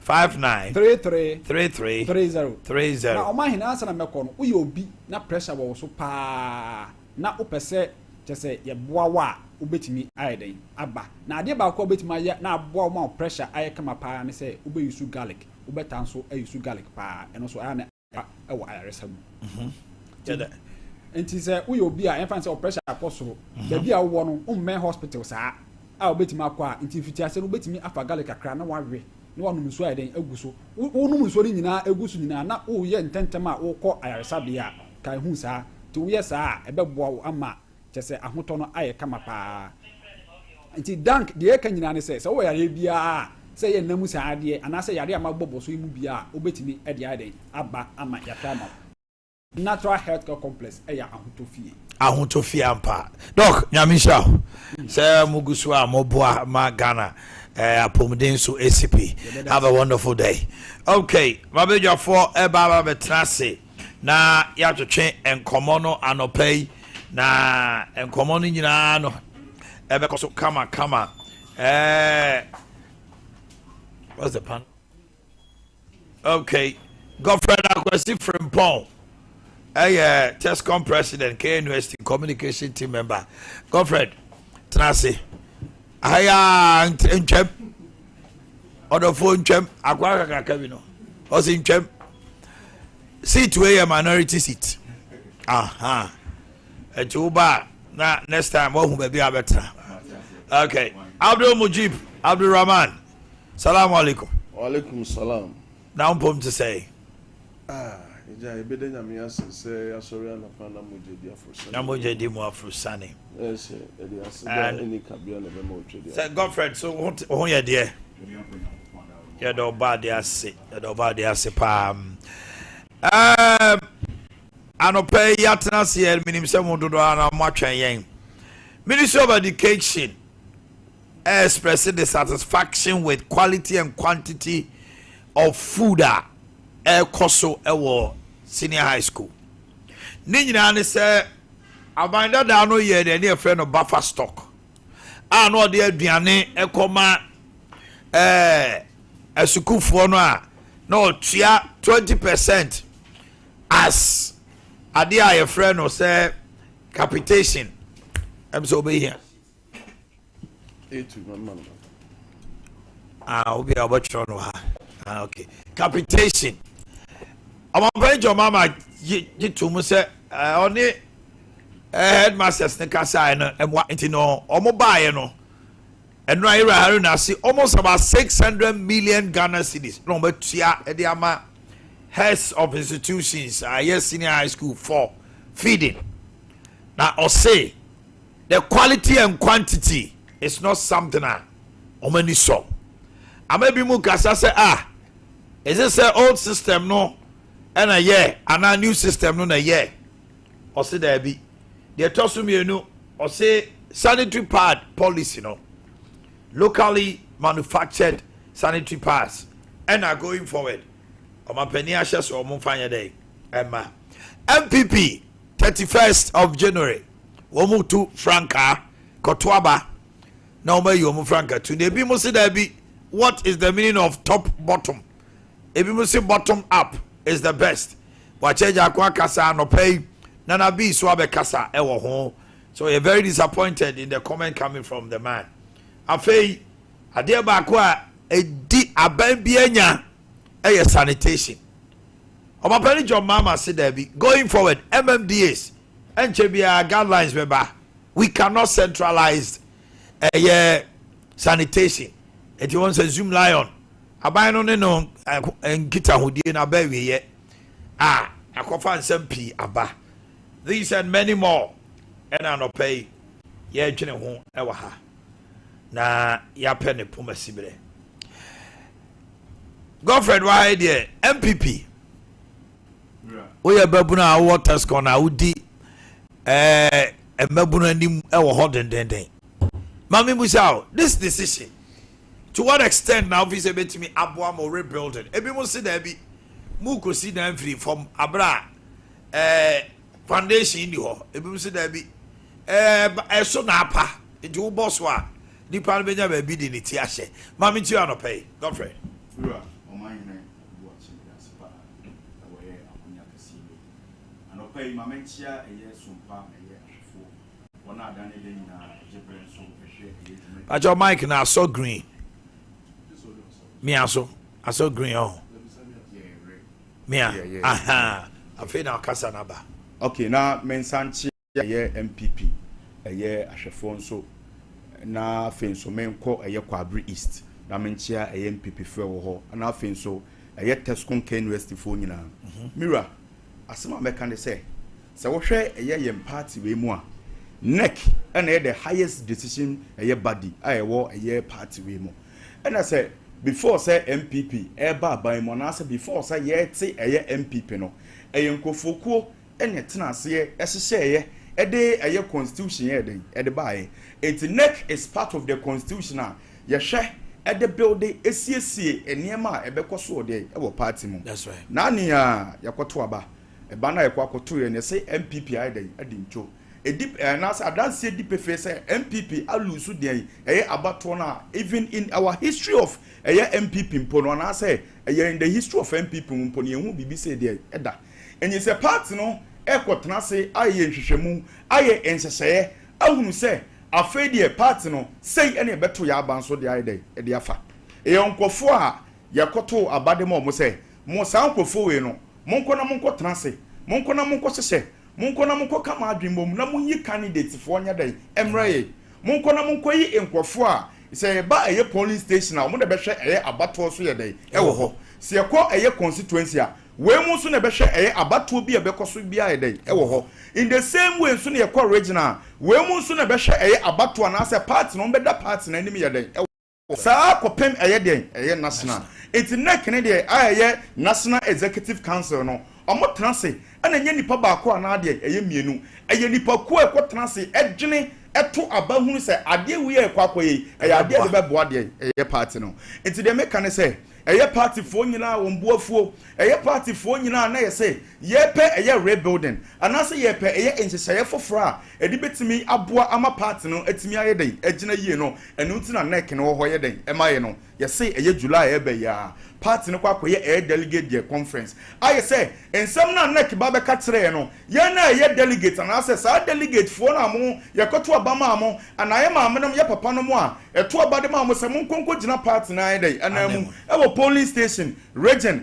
59 33 30 na Omanhene answer na meko no uye obi na pressure wo so pa na opese chese ye boawa ubetimi ayeden aba na ade ba ko ubetimi aye na aboa ma pressure aye kama pa ne say ube use garlic ubeta nso use garlic pa eno so ane ewo ayaresa mu enti say uye obi a enfa say pressure akosoro da bi a wo no umme hospital saa a ubetimi akwa enti fitiase no ubetimi afa garlic akra na wawe no wanu nso ayeden aguso wonu nso ni nyina aguso nyina na wo ye ntentem a wo kɔ ayaresa bia kai hu saa ti wo ye saa ebeboa wo ama chese ahoto no aye kama pa nti dank de ka nyina ne se wo yare bia se ye namu saade ana se yare amagbobo so imu bia obetimi e de aden aba ama ya tama natural health care complex ya ahotofie ampa doc nyamisha se mugusu a moboa ma Ghana apomden so ACP have a wonderful day. Okay, mabejo for baba betrase na ya twetwe enkomo no anopay na enkomo no nyina no ebe koso kama what's the pan? Okay, Godfred Akwesi Frimpong TESCOM president, KNUST communication team member. Godfred Trase aya ntwem order phone ntwem akwa kaka bi no o si ntwem seat we a minority seat aha etuba na next time wo hu be abetra. Okay, Abdul Mujib Abdul Rahman, salam alaikum. Wa alaikum salam. Now I'm to say ija ebede nyame asese asori anapana mujedi afrosani na mujedi mu afrosani yes edi aseda eni kabia na be mo twedi. Say Godfred, so who you there? Yeah, do bad they say pa anopay yatna se minim se mo dodo na mo atwen yen. Ministry of Education expressing the satisfaction with quality and quantity of food koso ewo senior high school. Ni nyina ne se abanda da no ye de ne friend no buffer stock. No de aduane ekoma asukufo no a no tua 20% as ade a your friend no say capitation. I'm so be here. Obi abotro no ha. Okay. Capitation. I'm going to mama to mu say oni headmasters ne kasa no emwa enti no omo baaye no eno ayira haru na see almost about 600 million Ghana cedis no betua e de ama heads of institutions yes senior high school for feeding. Now or say the quality and quantity is not something omani so amabi mu kasa say is this an old system no and a year and a new system no na year or say there be they toss me or say sanitary pad policy no locally manufactured sanitary pads and are going forward my penny ashes or mufanya day Emma MPP 31st of January womu to Franca Kotwaba now may you Franca to the be say there be what is the meaning of top bottom if you say bottom up is the best. Wacheja kwa kasa no pay Nana B swabe kasa ewo ho. So we're very disappointed in the comment coming from the man. Afei ade ba ko a edi aban bi anya sanitation. Obapani John Mama said there be going forward MMDAs and NCBA guidelines member. We cannot centralize sanitation. If you want to zoom lion, aban no no nkita hodie na ba wiye. Akofa nsem pi aba. These and many more. And I no pay ye dwene ho ewa ha. Na ya pe ne poma sibere. Godfred why there MPP. We are babuna waters corner udi mabuna nim ewo ho den. Mami Musao, this decision to what extent now visa bet me aboa mo rebuilding. Ebi mo see there be mu ko see them free from abra foundation in the hall. Ebi mo see there be so na apa into wo boss wa di pan benya ba bi di ni ti ahye. Mami ti ano pay. Godfrey. Omanhene watching that's pa away akunya kasibe. Ano pay mamentia eye Sompa eye afo. Wona adane de nyina jebren so ehwe eye. Ajo Mike na so green. Me also. I saw green oh. Me. Aha. I feel now kasa na ba. Okay, na mensanchi eye MPP eye ahwefo nso na fenso menko eye Kwabri East na menchia eye MPP fwe wo ho na fenso eye Tescon University fo nyina mira asema meka ne se wo hwe eye yem party we mu a neck and the highest decision eye body ayewo eye party we mu and I say before say MPP eba ban mo na say before say ye te eye MPP no eye nkofokuo ene tena ase ehye ede eye constitution ede bae it neck is part of the constitution ye hwe ede building esiesie eniema ebekoso de ewo party mu that's right na ni a yakoto aba eba na yakoto ye ne say MPP ede ncho edip na say adanse edip fe say MPP alusu de eye abato na even in our history of eye MPP mpono na say eye in the history of MPP mpono ye hu bibi say de eda enyi say party no ekotena se aye nhwehwemu aye enseseye ahunu se afedie party no sei ene beto ya abanso de aye de afa eyonkofo a yakoto abademo mo se mo san kofo we no monko na monko tena se monko na monko sese monko na monko kama adwembom na munyi candidate fo nya dai emraye monko na monko yi enkofo a se ba eye polling station a mo de behwe eye abato so ye dai ewo ho se ekọ eye constituency a we mu so na be hwe eye abato bi e be koso bi aye dey e wo ho in the same way so na ye kwa regional we mu so na be hwe eye abato na say party no be da party na nim ye dey e wo sa kopem eye dey eye national it neck ne dey aye national executive council no omo transe ana nya nipa ba ko na dey eye mienu eye nipa ko e ko transe edwene eto abahunu say ade wi e kwa akoye eye ade de be boa dey eye party no it dey make can say eye party fo nyina wombuafuo eye party fo nyina na ye say ye pe eye rebuilding anase ye pe eye enhyehye foforo a edi betimi aboa ama party no etimi aye den agina yie no enu nti na neck no ho ye den emaye no ye say eye July e be ya party no kwakoye eye delegate conference aye say ensem na neck ba be ka kire no ye na eye delegate anase sa delegate fo na mo ye koto abama mo anaye ma amnam ye papa no mo a eto abade ma mo se mo nkonko gina party na aye den anamu e police station region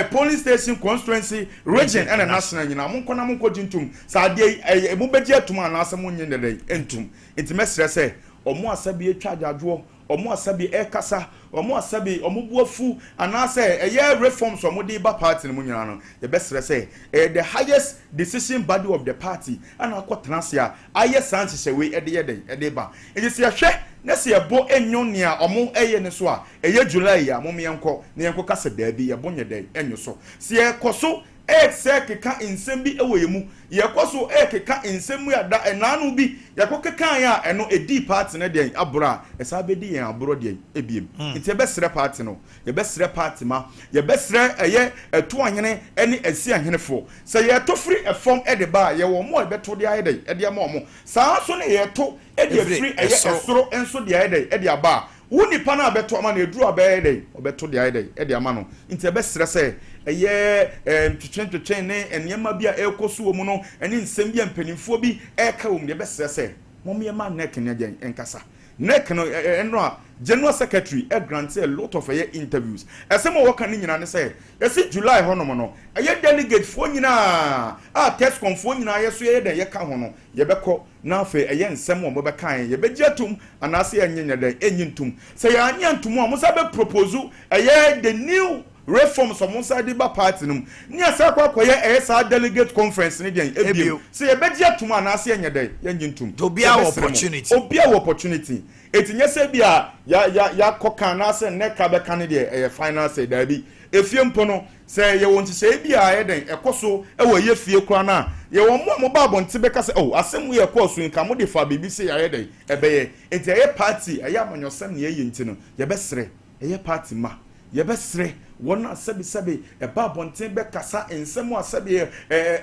police station constituency region and a national nyina monko na monko jintum sa de mo beji atum anase mo nyen de entum intimesre say omo asabi etwa adwo omo asabi ekasa omo asabi omo buafu anase eye reforms omo de ba party no nyina no the best say the highest decision body of the party and akotransia aye sanche we ede ba e se hwe na se ebo enyo nea omo eye ne so a eye July ya mo menko na yenko kasa daabi ye bonye dai enyo so se ekoso ekeka nsem bi eweyemu yekoso ekeka nsem ya da enanu bi yakokeka ya eno edi party na den abura esa bedi yan aburo den ebiem nti ebesre party no ebesre party ma yebesre eye eto ahene ene asi ahenefo se ye to free efom ede ba ye wo mo ebeto de aye den ede ma mo saa so ne ye to ede free eye esoro enso de aye den ede aba woni pa na abeto ama na eduru abaye den obeto de aye den ede ama no nti ebesre se ɛyɛ twetwe ne enema bia ekoso wo mu no ene nsem bia mpanimfo bi eka wo mu de bɛsɛ sɛ mommyema nek ne agyan enkasa nek no eno a general secretary grant a lot of interviews esem wo kan nyina ne sɛ esi July ho no mo no delegate fo nyina test confo nyina yeso de ye ka ho no ye bɛkɔ na afa nsem wo be kan ye begye atum anase enyenye de enyintum sɛ ya anyantum a mo sa be propose the new reforms of Musa Diba party num ni asa kwakoye sa delegate conference ni den ebio se ye begye atum anase enye de yenyintum to be our opportunity etinye se bia ya koka na se neka be kan de final say da bi efie mpo no se ye wonti se bia ye den ekoso e wo ye fie kura na ye wo mo ba bonte be ka se oh asem ye koso nka mo de fa bibi se ye den ebeye enti ye party ye amanyosem ne ye yinti no ye besre ye party ma ye besre wona sabi ba bonte be kasa ensem asabi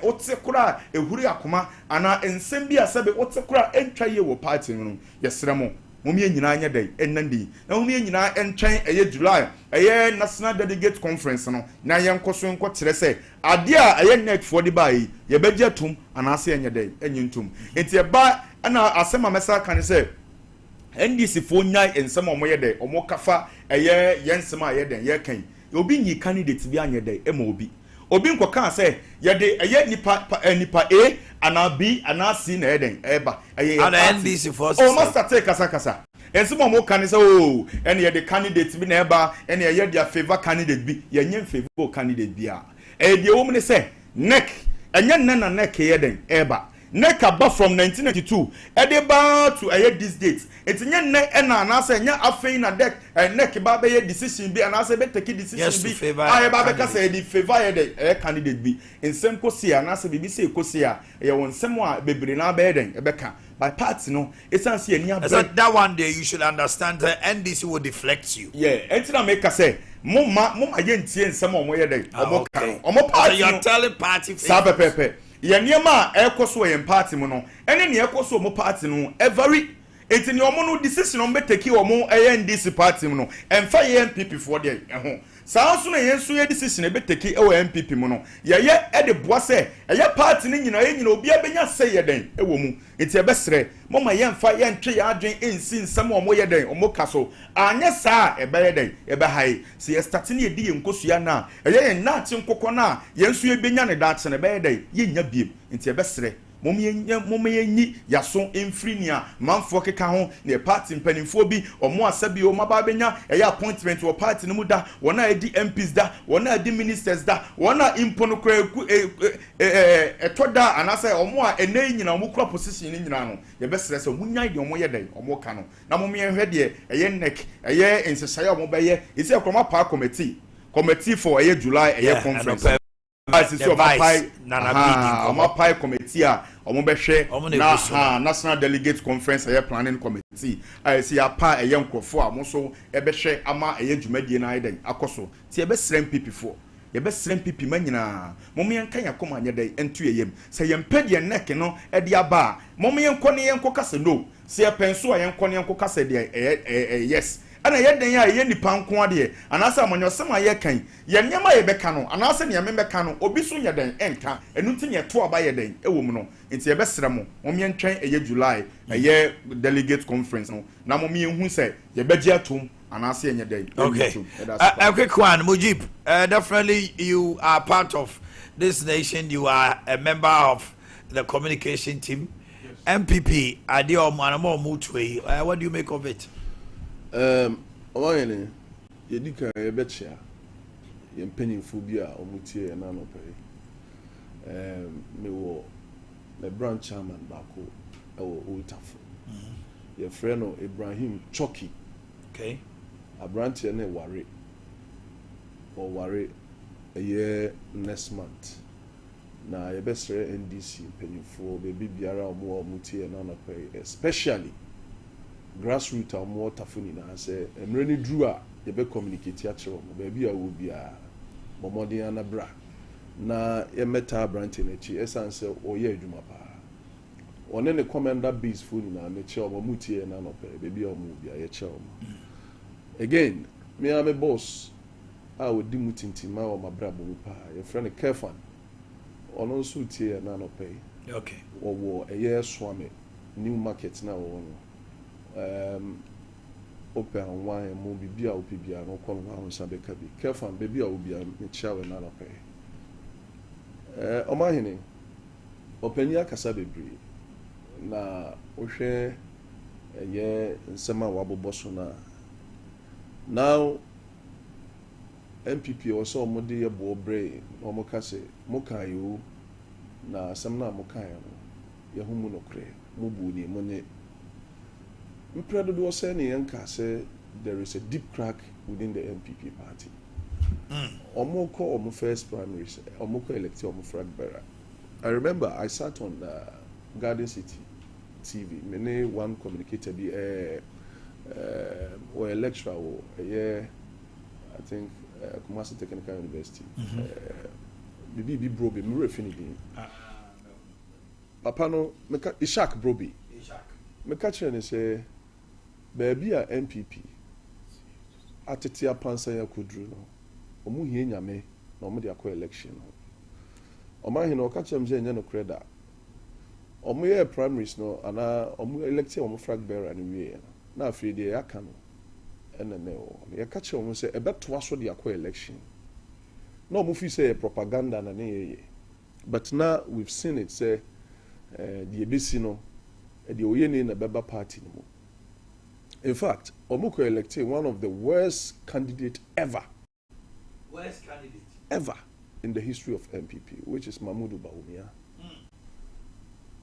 ote kura ehuri akoma ana ensem bia sabi ote kura entwa ye wo party no ye sre mo momye nyina anya dai ennandi na momye nyina entwen July national delegate conference no na yenkoso enko kire se ade a net for the bai ye begye atum anase anya dai enyintum enti ba ana asema mesa kan se NDC fo nyai ensema omo ye dai omo kafa yensema ye den ye kan obi nyi candidate bi anya dai ema obi nkoka se ye de nipa A ana B ana C na eden eba ana NDC force o master take kasa ensimo mo kan se o ene ye de candidate bi na eba ene ye de favor candidate bi ye nyem favor candidate bi a de wo ne se neck enye na neck ye den eba neck aba from 1992 ede ba to this date etinye ne na na say nya afei na deck neck ba be decision bi na say be take decision bi aye ba be ka say di favor ye de candidate bi ensem kosia na say bibi say kosia ye won nsem a bebre na ba den e be ka by party no esan say ania so that one day you should understand that NDC will deflect you entina make ka say mo ye ntie nsem o mo ye den omo kan omo party you are telling party sabe pepe ye niema ekoso ye party mo no ene ne ekoso mo party no every enti ne omo no decision on be take omo NDC party mo no emfa ye MPP for there ho sanso na yenso ye decision e be take MPP mo no ye de boa se ye party ni nyina ye nyina obi abenya se ye den e wo mu enti e be sere mo ma ye mfa ye ntwe ye adwen ensi nsem omo ye den omo kaso anye saa e be ye den e be hai se ye start ni e di ye nkosua na ye na ati nkokọ na yenso ye benya ne da ate ne be ye den ye nya biem enti e be sere momye nyi yaso emfrinia manfo keka ho ne party mpanimfo bi omo asabi o maba benya appointment wo party no mu da wona edi MPs da wona edi ministers da wona impono kwaku etoda anase omo a ene nyina omo kura position ni nyina no ye besere se munyai de omo ye den omo ka no na momye hwe de neck ensesaya omo be ye isi akroma pa committee for July conference Pai committee a omo behwe na national delegate conference planning committee see apa nkrofo a mo so behwe ama dwumadie na iden akoso ti srem MPP fo srem MPP manyina mom yenkan yakoma anya dai entu yem se yempede neck no de aba mom yenko ne yenko kase no se yepenso a yenko ne yenko kase de yes ana yeden ya ye nipa nko ade anasa amanyosem aye kan ye nyema ye beka no anasa ne me beka no obi so nyeden enka enu tinye to aba yeden ewom no enti ye besere mo yentwen July delegate conference no na mo hu se ye beje atom anasa ye nyeden okay a quick one Mujib, definitely you are part of this nation, you are a member of the communication team. Yes. MPP adio manamo mutwe, what do you make of it? Omanhene yedika yebechia yempenyimfo bi a omutie na no pe me wo the branch chairman bako ewo Ultafo ye friend no Ibrahim Choki okay a branch ne ware next month na yebesre NDC penyimfo be bibiara omutie na no pe especially grassroots are more tafuni na say emre ni drew a ye be communicate ya kire mo ba bia wo bia momodin anabra na ye meta branch na chi esan say oye adwuma pa one ne commander base phone na me che mo mutie na no pe be bia mo bia ye che mo again me am a boss a odi mu tintima o mabrabo mu pa your friend Kefan ono nso tie na no pay okay wo eye swame new market na wo open one mo bibia opibia no kono ma ho sabe ka bi Kefan bibia obia me chawe na no pay Omanhene openia kasa bebre na ohwe eye nsema waboboso na now MPP also mode ye bo bre no mo ka se mo kan yo na asem na mo kan yo ye hu mu no kre mo bu ni mo ne mpredo do say ne yanka say there is a deep crack within the MPP party omo ko omo first primaries omo ko elect omo flag bearer. I remember I sat on Garden City TV many one communicator be or a lecturer or I think Kumasi Technical University. Bibi Broby, me refinity. Papa no, Ishak Broby. Me catch and say, baby a MPP. Atetia pansa ya kudru no. Omu hie nyame na omu de akọ election no. Omanhene o catch am say nya no creda. Omu ye primaries no ana omu elect omu flag bearer ni wie na afei de ya ka no. You catch on say a bet was what the election. No movie say propaganda na but now we've seen it say the ABC no the Oyene na Beba party no. In fact, Omuko elected one of the worst candidate ever. Worst candidate ever in the history of MPP, which is Mahmoud Bawumia.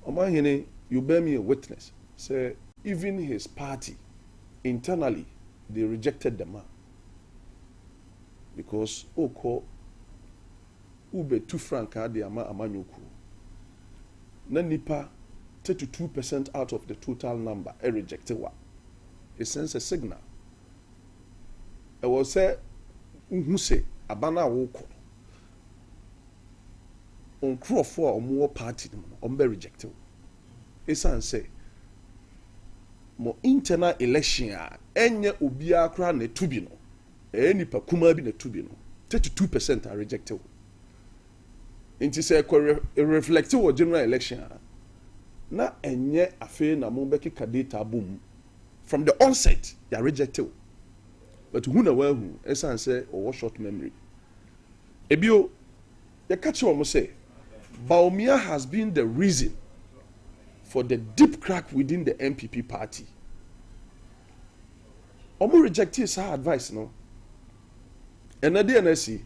Omanhene, you bear me a witness. Say even his party internally they rejected the man because oko ube 2 franc ade ama amanyoku na nipa 32% out of the total number rejected wa. It sends a signal. I will say who say abana woko on crew for more party on be rejected. It say mo internal election enye obia kra na tubi no nipa kuma bi na tubi no 32% are rejected. Inti say reflect o general election na enye afi na mo be kika data boom from the onset they are rejected. But who na who esan say o short memory ebio you catch what mo say Bawumia has been the reason for the deep crack within the MPP party. Omo rejected her advice, no? And the DNSC,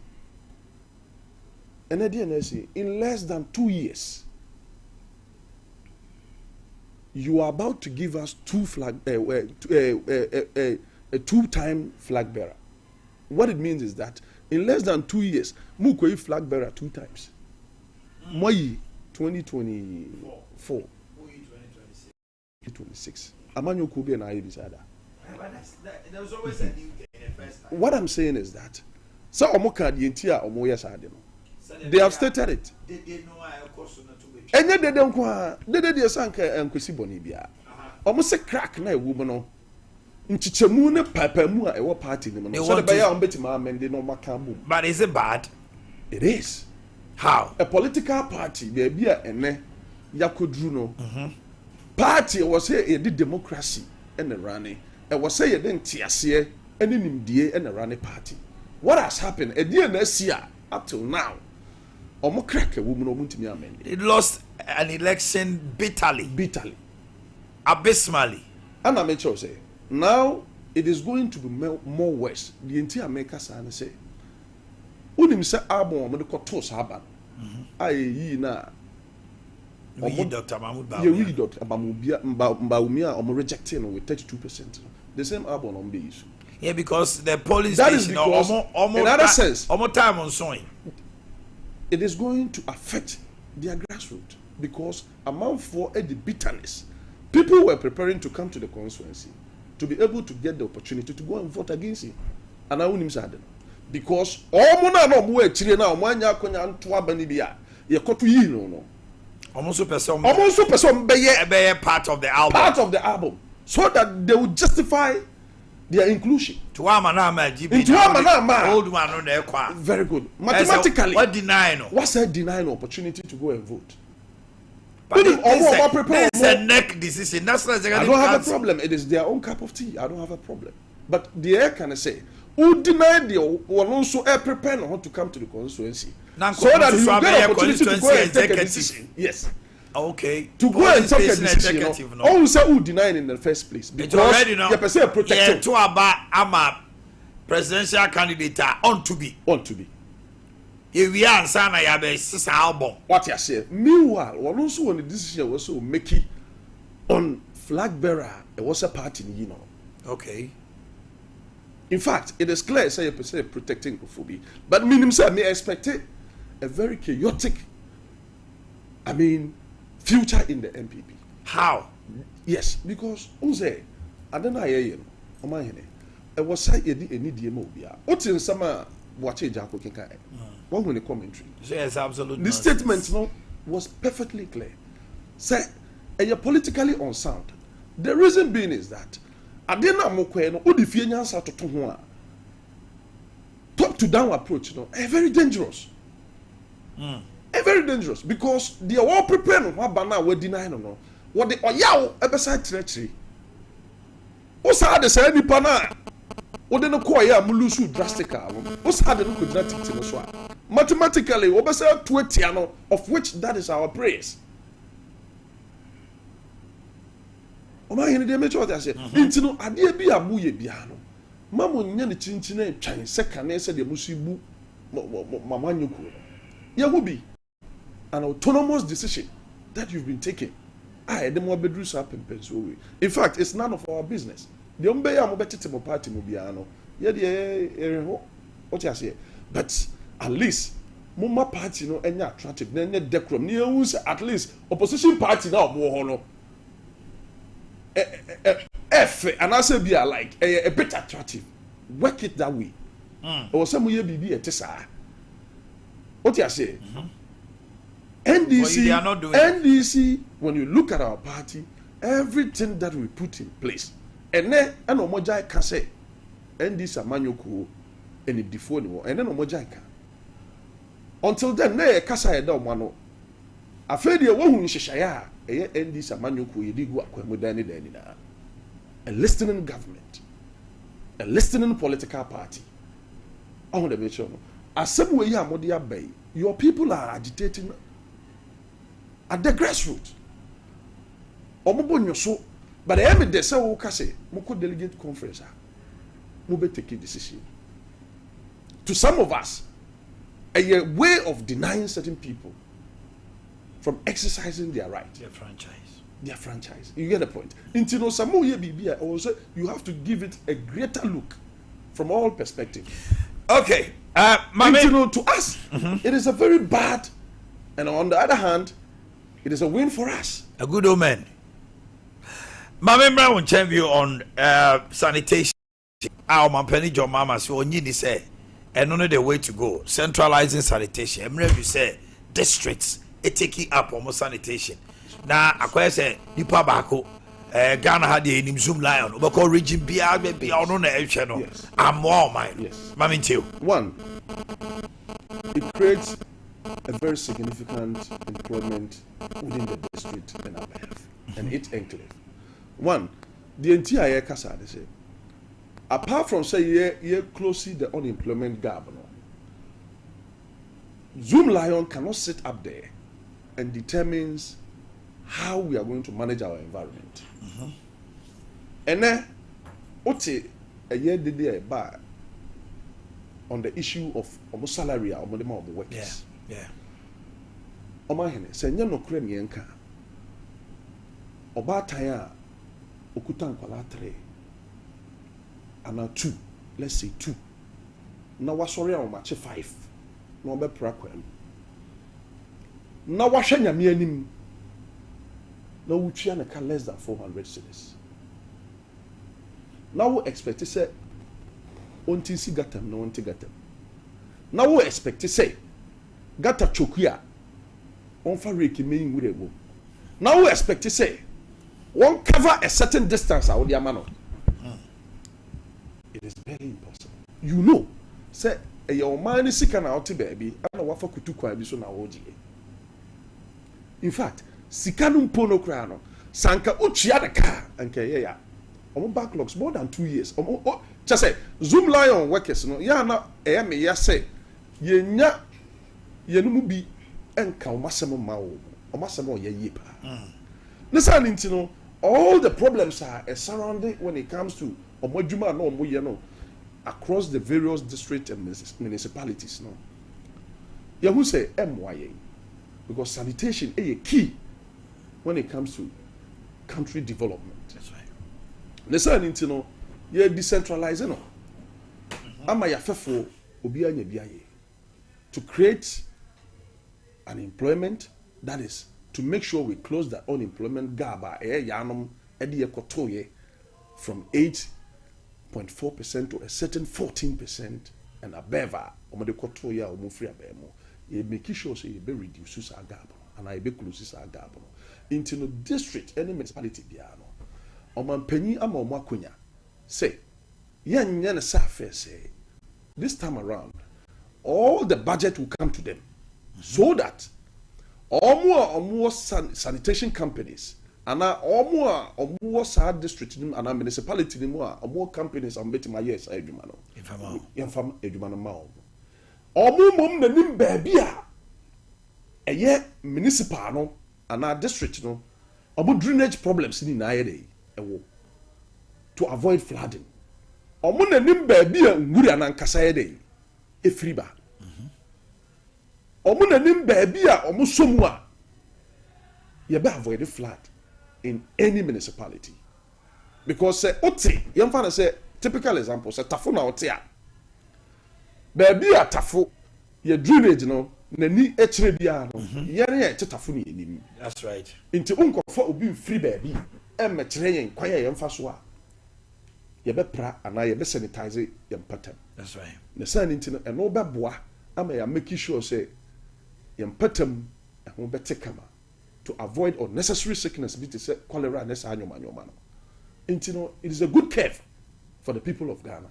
in less than 2 years, you are about to give us a 2-time flag bearer. What it means is that in less than 2 years, Mukwe flag bearer 2 times. Moi 2024. 2026. Amanyo Kubi and I beside that. There was always a new thing in the first time. What I'm saying is that so Omoka the entire Omoya Sadino. They have stated it. They know I course not to be. And yet they don't they did sanka and Kwesi Bonibia. Almost a crack na woman. Nchichemune papa mu a ewo party ni no. So the buyer on betima men they no makambu. But is it bad? It is. How? A political party baby ene yakodru no. Party was say a democracy and a running. I was say a den tiasie and nimdie and a running party. What has happened? A dear next year up till now. Omo crack a woman omuntimi amen. It lost an election bitterly, abysmally. And I make sure say now it is going to be more worse. The entire maker say unim say abon omo de kotos haban. Ayi na Dr. Mahmoud Bawumia. Yeah, Dr. Bawumia rejecting with 32%. The same album on the issue. Yeah, because the police that is station, because, in other sense, time on sewing. It is going to affect their grassroots because amount for the bitterness. People were preparing to come to the constituency to be able to get the opportunity to go and vote against him. And I wouldn't say that. Because all mona no more chile now, mwanya konya antwa banibia. Ye kotu yi no. Almost person be part of the album. Part of the album. So that they would justify their inclusion. To Amanama, old man on their car. Very good. Mathematically, what denying? What's a denying opportunity to go and vote? But it's a neck decision. That's not I don't have a problem. It is their own cup of tea. I don't have a problem. But the air can say, who denied the one also prepare not to come to the constituency, so that you get opportunity to go and take a decision. Yes. Okay. To go and take a decision. All say who denied in the first place because already now. You protected. Yeah, to about a presidential candidate on to be. If we are sana yabe sisa album. What you say? Meanwhile, one also when the decision was so make it on flag bearer, it was a party, you know. Okay. In fact, it is clear say you protecting Kofobi, but minimum say me expect a very chaotic, future in the MPP. How? Yes, because Uze, I don't know Omanhene. It was say you need the What's in summer Boakye Jako Kinkai? One when the commentary. Yes, absolutely. The statement was perfectly clear. Say, you're politically unsound. The reason being is that Adena Mokwe no the answer to top to down approach, very dangerous. Very dangerous because they are all prepared what banana we denying no. What the oyaw ebeside treachery. What's hard to say ni pana? What no call ya mulusu drastic. What's hard to look drastic no so. Mathematically, we be say 20 of which that is our praise. Omanhene dey make sure that say, "Intino ade bi abuye bia no. Mamu nya ne chinchina etwan second say de musibu mama nyuku. Ye will be an autonomous decision that you've been taking. The more bedrooms up in Pennsylvania. In fact, it's none of our business. The umbe ya mo betete mo party mo bia no. Ye de what you say? But at least mumma party no enya attractive na enya decorum ni ehun say at least opposition party na obo ho no and I say be like a bit attractive. Work it that way. Or some year be a tesa. What you say? NDC, are not doing NDC, when you look at our party, everything that we put in place, and then and Omojai can say NDC Amanyoko and it default and then Omojai can. Until then, ne kasa eda omano. Afedi e wohu nhyehyaya eye NDC Amanyoko yedi gu akwamudani dani na. A listening government, a listening political party. I want to make sure. As some way your people are agitating at the grassroots. So, but I am the same say, Moko delegate conference, Mube take a decision. To some of us, a way of denying certain people from exercising their right, their franchise. You get the point. Until also you have to give it a greater look from all perspectives. Okay. To us, it is a very bad, and on the other hand, it is a win for us. A good omen. Mame Brown champion on sanitation. Our Omanhene Yaw mama so only say, and only the way to go. Centralizing sanitation. Remember you say districts it taking up almost sanitation. Now I say nipa bako. Ghana had the name Zoom Lion, but call region be on the channel. I'm more mine. Yes. Mammy too. One, it creates a very significant employment within the district and Abia and its enclave. One, the entire Kasa they say, apart from say you closely the unemployment gap, Zoom Lion cannot sit up there and determines how we are going to manage our environment. And then, what's a year did they buy on the issue of almost salary or the workers? Yeah. Omanhene, say no crane yanka. Obataya okutan kwala 3 and 2, let's say 2. Now was sorry on match 5. No be prakwem. Now washa nyame anim. Now we try and less than 400 cities. Now we expect to say, "Onti si gatam, no onti gatam." Now we expect to say, "Gata chokuya, on fariki mean wirebo." Now we expect to say, "One cover a certain distance out the amano." it is barely impossible. You know, say your mind is sick and out baby. I don't know what for kutu kwa biso na oji. In fact, sikanum pono krano sanka uchia the car and yeah. Backlogs more than 2 years. Just say Zoom Lion workers no ya na me ya say ye nya ye no mu bi enka omasem ma wo omasem ye yipa. Listen into all the problems are surrounding when it comes to omodjuma no omoye no across the various districts and municipalities no. You who say MYA because sanitation is a key when it comes to country development. That's right. Listen into no ye decentralize no. Ama ya fefo obi anya biaye to create an employment that is to make sure we close the unemployment gap from 8.4% to a certain 14% and above. You make sure so you be reduce our gap and I be close our gap. Into the district, any municipality piano. Oman penny ama makunya say, yan say this time around, all the budget will come to them so that or more sanitation companies and or more sad district and municipality or more companies are making my yes edumano infam edumano ma or more mom the nim baby a year municipal no and our district no about drainage problems in Iiadeakye to avoid flooding or more the nim baby nguri anankasa day e free ba omo nanim baby a omo somu a ye be avoid the flood in any municipality because say oti yem fa na say typical example say tafo na oti a baby a tafo ye drainage no nani ekire bia no ye na ye tafo ni enim. That's right. Inti unkofa obi free baby e mekire yen kwa ye mfa so a ye be pra ana ye be sanitize yem pattern. That's right. Na san inti no eno be boa ama ya make sure say yempatem ehun bete kama to avoid unnecessary sickness be to say cholera and anyoma no. Intino, it is a good curve for the people of Ghana.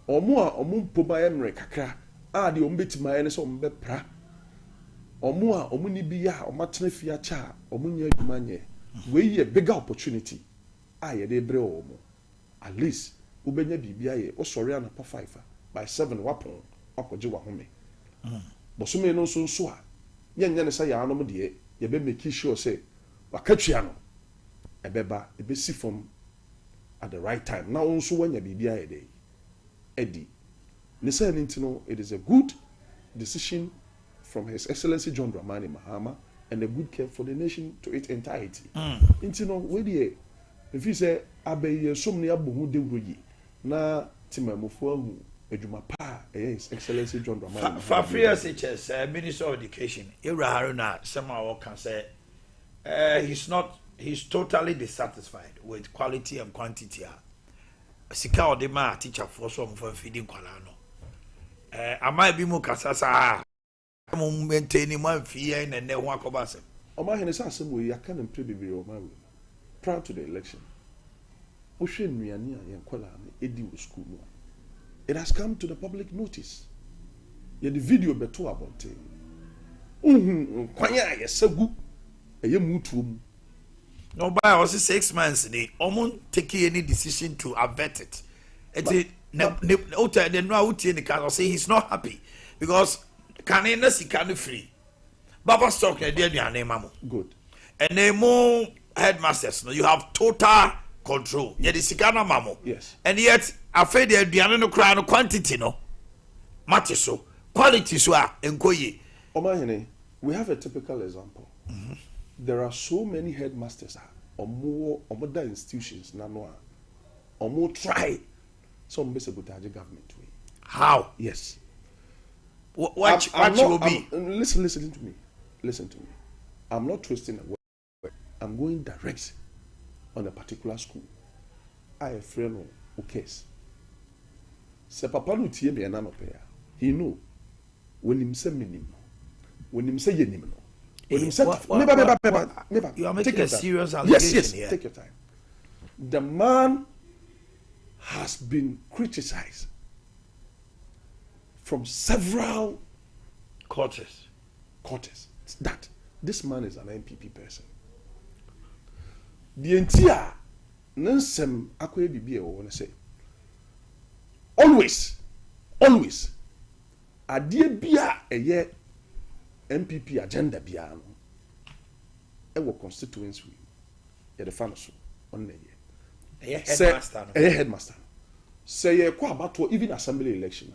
Omo mpoma emre kakra a de ombetima ene so ombe pra. Omo ni biya omatena fia cha omunya adwuma nye. We ye bigger opportunity a ye de bre omo. At least ubenya bibia ye osori ana pa 5 by 7 wapon akoje wa home. Bosume no so a nya ne say ya anom de ye be make sure say wakatwa no ebeba ebesi from at the right time. Now also when you be Eddie. Listen, it is a good decision from His Excellency John Dramani Mahama and a good care for the nation to its entirety. If you say abe some near Bumu de Ruyi na Timamufu Ejuma Pa, His Excellency John Dramani. Fafria HS, Minister of Education, Ira Haruna, somehow can say he's totally dissatisfied with quality and quantity. Sika odema teacher for some for feeding kwalano. I might be more kasasa. I'm maintaining my fee and then walk over some. Omanhene Yaw, we can improve the Omanhene prior to the election. Ocean Miania Yankola Edi school. It has come to the public notice. Yet the video beto about it. Kwanya yesagu eye mutum. No, by also 6 months, they almost take any decision to avert it. Say he's not happy because he can't free. Baba stock a dear name, good. And they more headmasters. No, you have total control. Yet the Sikana Mamo. Yes. And yet, afraid they're no crown quantity, no. Matter so quality so enkoye. Omanhene, we have a typical example. There are so many headmasters or more institutions or more try some sabotage government way. How? Yes. What will be? Listen to me. Listen to me. I'm not twisting a word. I'm going direct on a particular school. I have a friend who cares. Se papa no tie me na no pe. He know when him say minim. When him say yenim no. You are making a serious allegation. Yes, take your time. The man has been criticized from several quarters that this man is an MPP person. The entire Nansem Akwe Bibi want to say always adie bia eye MPP agenda bia no e wo constituency ye the fan so on na ye headmaster say ye kwa abato even assembly election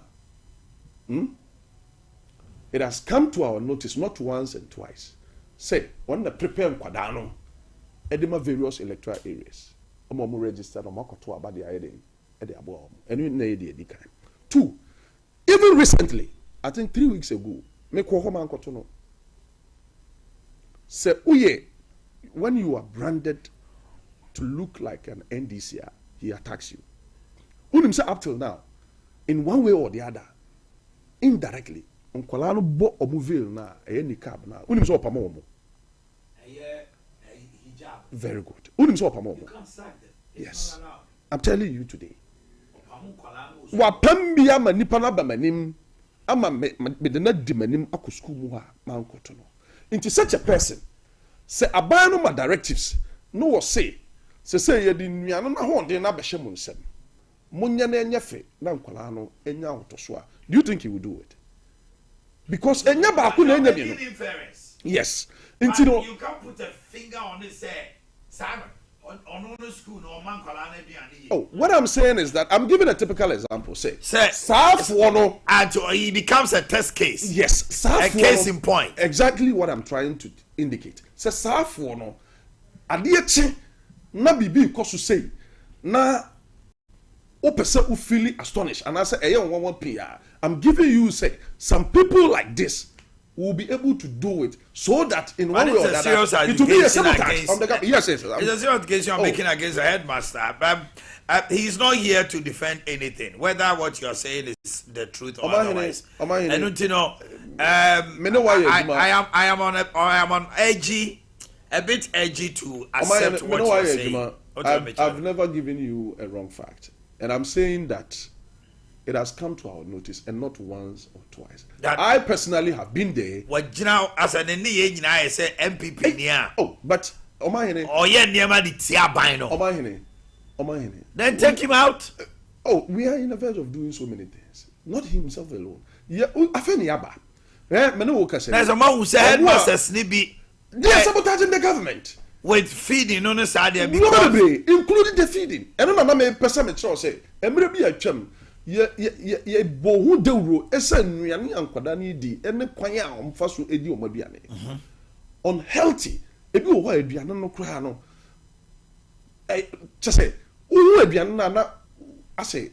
it has come to our notice not once and twice say when the prepare nkwada no edema various electoral areas omo register no makoto abade ayede e de abo enu na ye de kan. 2 even recently I think 3 weeks ago me ko home ankoto no say uye when you are branded to look like an NDCR he attacks you. Unim say up till now in one way or the other indirectly onkola no bo omuvil na e nikab na unim say opama omo hijab very good unim say opama omo yes I'm telling you today wapambia manipa na bamanim ama me de na di manim akosku mu ha mankoto no into such a person say abano ma directives no was say ye di nuano na ho de na behye mu nsem munya na enyefe na nkwala no enya hotoso a do you think he will do it? Because enya ba ku na enya bi no yes into no you can put a finger on it say Simon on school no man kwala na biane. Oh, what I'm saying is that I'm giving a typical example. Say no, and he becomes a test case. Yes, a case in point. Exactly what I'm trying to indicate. Say Safo no, adiechi na bibi kosu say na o person who feel astonished and I say one PR. I'm giving you say some people like this will be able to do it so that in one way or another it will be a sabotage on the government. Yes. It's a serious accusation you're making against the headmaster. He's not here to defend anything, whether what you're saying is the truth or otherwise. I don't know. I am on edgy, a bit edgy to accept what you're saying. I've never given you a wrong fact, and I'm saying that it has come to our notice, and not once or twice. That I personally have been there. What now as an I say MPP niya. Oh, but Omanhene. Oh yeah, niyama di tiya bino. Omanhene. Then take him out. We are in the verge of doing so many things. Not himself alone. Yeah, afeni yaba. There's a man who said headmasters nibi. They are sabotaging the government with feeding on the side. Including the feeding. And no me person me say. Emre bi atwam. Ye bohu deuro esa nuane ankwada ni di ene kwan a omfa so edi omaduane unhealthy ebi wo aduane no kra no say wo aduane na ase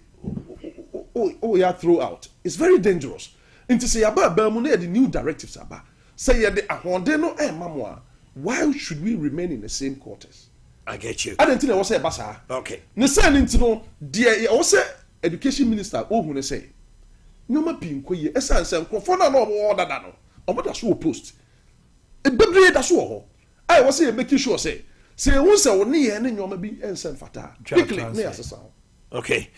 ya throw out. It's very dangerous. Into say aba mu na the new directives aba say ye the ahonde no mamo a why should we remain in the same quarters? I get you. I don't think I was say basa. Okay. Ne say no dia o say education minister ohun say nyoma pinko ye esanse nkrofo na no order da no omoda so post e bebre da so ho I was say making sure say won say won ye ne nyoma bi ensen fata quickly na asesa. Okay,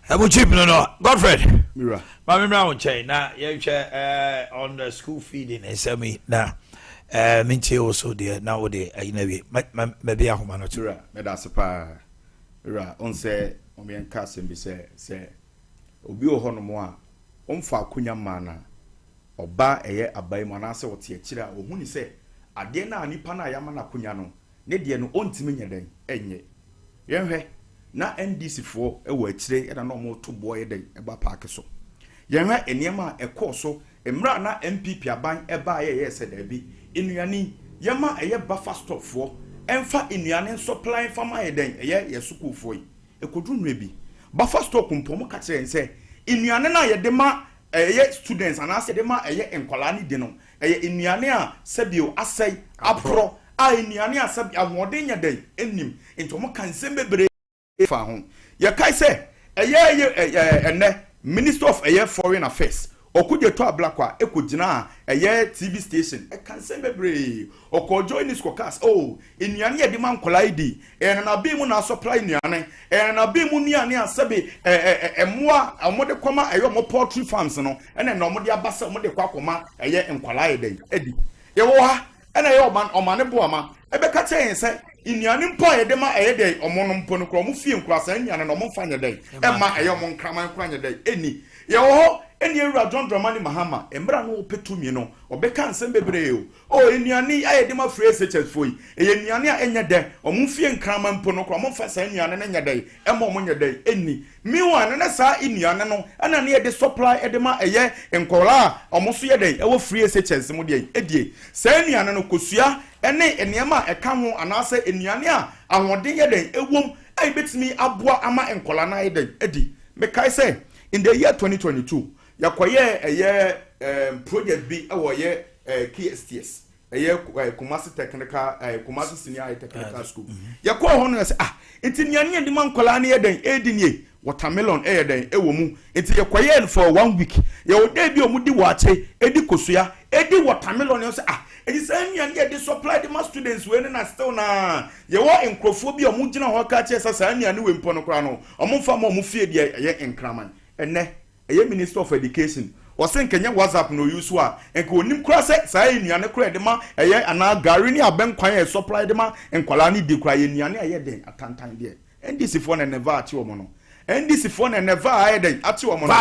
abu cheap no Godfred mira ma memra won chain na ye hwe on the school feeding esemi na mintie also there now dey ayinawe maybe ahoma no tura me da sepa mira on say omen kasem bi say obi ohono mo a omfa akonya mana oba eye abai mo na se wote akira ohuni se ade na nipa na ya mana akonya no ne de no ontime nyeden enye yenhwe na NDC fo ewo akire ya na no to boy den eba park so yenhwe eniema ekoso emra na MPP aban eba ye se da bi enuani yema eye buffer stop fo emfa enuane supply farmer eden ye school fo yi ekodu nwebi buffer stock mpom ka kire nse inuane na ye de ma students anase de ma enkwala ni de no inuane a sebio asai apro a inuane a sebi ahode nya den enim ntomo kan sembebre fa ho ye kai se ene minister of foreign affairs okuje to ablakwa ekogina eye TV station e kan se bebre okojo ni skocast enuane ye de man kola idi na bi mu na supply nuane na bi mu nuane asabe emoa omode koma eyo mo poultry farms no na omode abasa omode kwakoma eye nkola ide edi ye wo ha na ye omane boama ebeka chen se inuane mpo ayede ma ayede omono mpo no kro mo fie nkurasa nuane no mo mfanye dai ma eyo mo nkraman kranye dai eni ye wo eni ewura John Dramani Mahama embra no opetumi no obeka nsem bebre enuane ayede ma free SHS foi enuane a enye de omfie nkrama mpo no kro mo fa sa enuane na enye de ema omo nye de eni miwa na sa enuane no ana ne de supply ede ma eye enkola omo so ye de ewo free SHS mo de edie sa enuane no kosua ene enema eka ho anase enuane a ahoden ye de ewom ai betimi aboa ama enkola na ye de edi me kai say in the year 2022 yakoye project bi awoye KSTS Kumasi Technical Kumasi Senior Technical School yakwa hono say enti nuane ndi mankola na yeden edinye watermelon den ewo mu enti yakoye for 1 week ye ode bi omudi wache edi kosua edi watermelon yo say edi say nuane dey supply the mass students we na still na ye wo enkrofo bi omugina ho ka che sa nuane we mpo no kra no omfa ma omfie di ye enkraman ene eye Minister of Education wose nkenya WhatsApp no use wa enka onim kura se saa enuane kura de ma eye ana gari ni abenkwan e supply de ma enkwala ni de kura enuane aye den atantan de NDC for na never ati omo no NDC for na never aye den ati omo no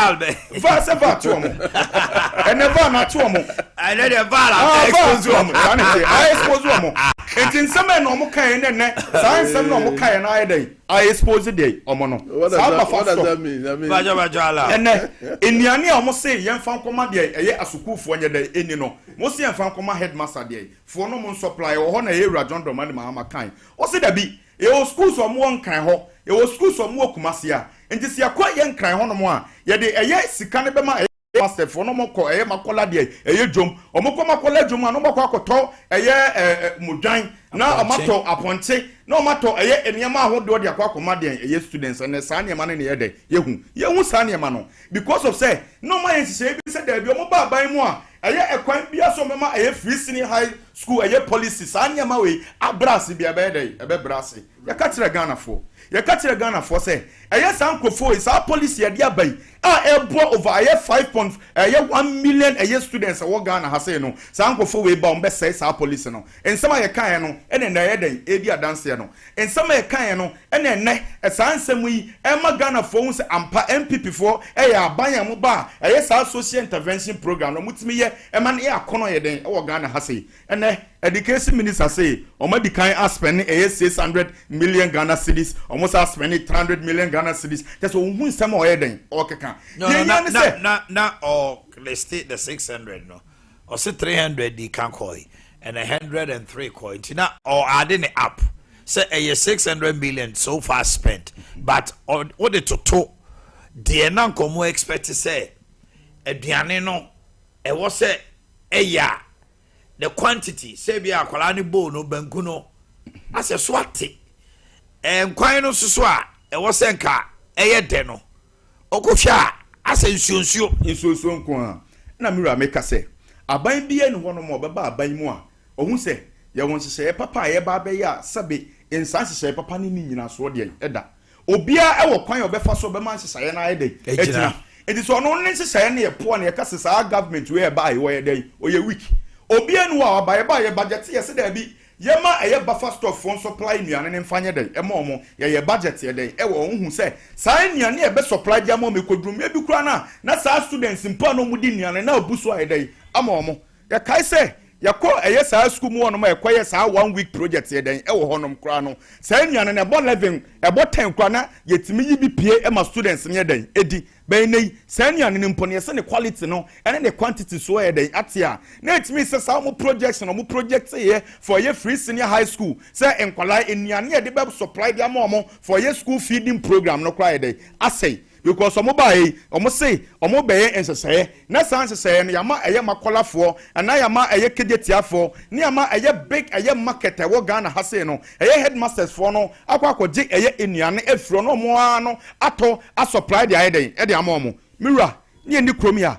va se va ati omo e never na ati omo I let the val expose omo I expose omo enti nsema na omo kan ne saa nsema na omo kan na aye den I expose dey omo no what does that mean? I mean bajala ene enuane a omo say yemfa nkoma de eye asukufo nye de eni no mo say yemfa nkoma headmaster de fo no mo supply wo ho na ye wura John Dramani Mahama kan o say da bi e o schools omo nkan ho e o schools omo Kumasi a enti se yakwa ye nkan ho no mo a ye de eye sika ne be ma master for no mo ko eye makola de eye dwom omo ko makola dwom a no mo ko akoto eye mudwan na omato aponte na omato eye enema ahodo de akwa de eye students and sa niema ne ye de yehu sa niema no because of say no ma yensise bi say da bi omo ba ban mu a eye ekwan bia so mema eye free senior high school eye policy sa niema we abrase bia be de ebe brase ya ka kire Ghana for say eye sankrofo sa policy ye de abai ebo over eye 1 million eye students wo Ghana ha say no sankrofo we ba ombe say sa policy no ensema ye kan no ene na ye den edi adanse no ensema ye kan no ene ne esansem yi ema Ghana fo hu se ampa MPP fo eye aban mo ba eye sa social intervention program no mutimi ye ema ne akono ye den wo Ghana ha say ene education minister say omadi kan spend eye 600 million Ghana cedis almost spend 300 million Ghana cedis just hu nsem o ye den o keka they state the 600 no or say 300 the can call and 103 coin now or adding it up say a 600 million so far spent but what the total the nan komo expect to say aduane no e was say the quantity say be akwala ni bo no banku no as a swati kwan no so a e was say nka eye de no okofia as nsuonsuo nko a na mira make say aban bia ne hono mo beba aban mu a ohun se ye won hye papa ye ba be ya sabe insan hye papa ni nyina so de eda obia e wo kwan obefa so be man hye na ede etina enti so no ne hye ne ye po na ye ka sa government we e ba ye we dey o ye week obia nu a ba ye budget ye se da bi yema eye buffer stock for supply nuane ne mfanye den ema omo ye budget ye den e wo hu se sa nuane e be supply dia mo mekodrum e bi kura na sa students mpa no mudi nuane na obuso aye den ama omo ye kai se yakọ eye sa school mu onom ekoye sa 1 week project ye den e wo honom kura no sa nuane ne ebo 11 ebo 10 kura na yetimi yi bi pie e ma students ne den edi ben nei sa nuane ne mpo ne se ne quality no ene ne quantity so ye den atia na etimi se sa mo project no mo project ye for ye free senior high school say enkwala enuane ye de be supply dia mo for ye school feeding program no kura ye den asay because omo bae omo say omo beye ensese na sansese no yama eye makolafo ana yama eye kedetiafo ni yama eye big eye market wo Ghana ha say no eye headmasters for no akwakoje eye enuane afiro no mo ano ato a supply dia eden e de ama omo mira ni krom ya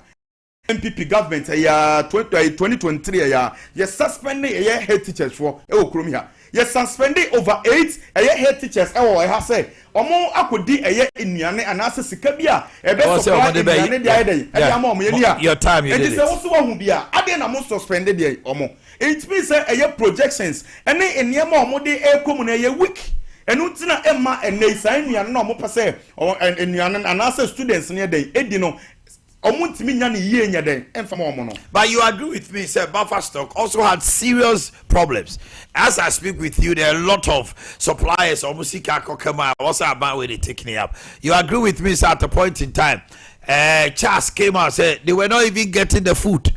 MPP government 2023 you suspending head teachers for kurom here. You suspending over 8 head teachers I say omo akodi nnuane anase sika bia ebe supply nnuane dia dey e am omo ye nia your time you did it so hu bia ade na mo suspended dey omo it means say projections ene enema omo dey ekomu na ye week enu tina emma ene san nnuane na omo pese nnuane anase students ne dey edi no. But you agree with me, sir, buffer stock also had serious problems. As I speak with you, there are a lot of suppliers also about where they taking it up. You agree with me, sir, at a point in time. Charles came out and said they were not even getting the food.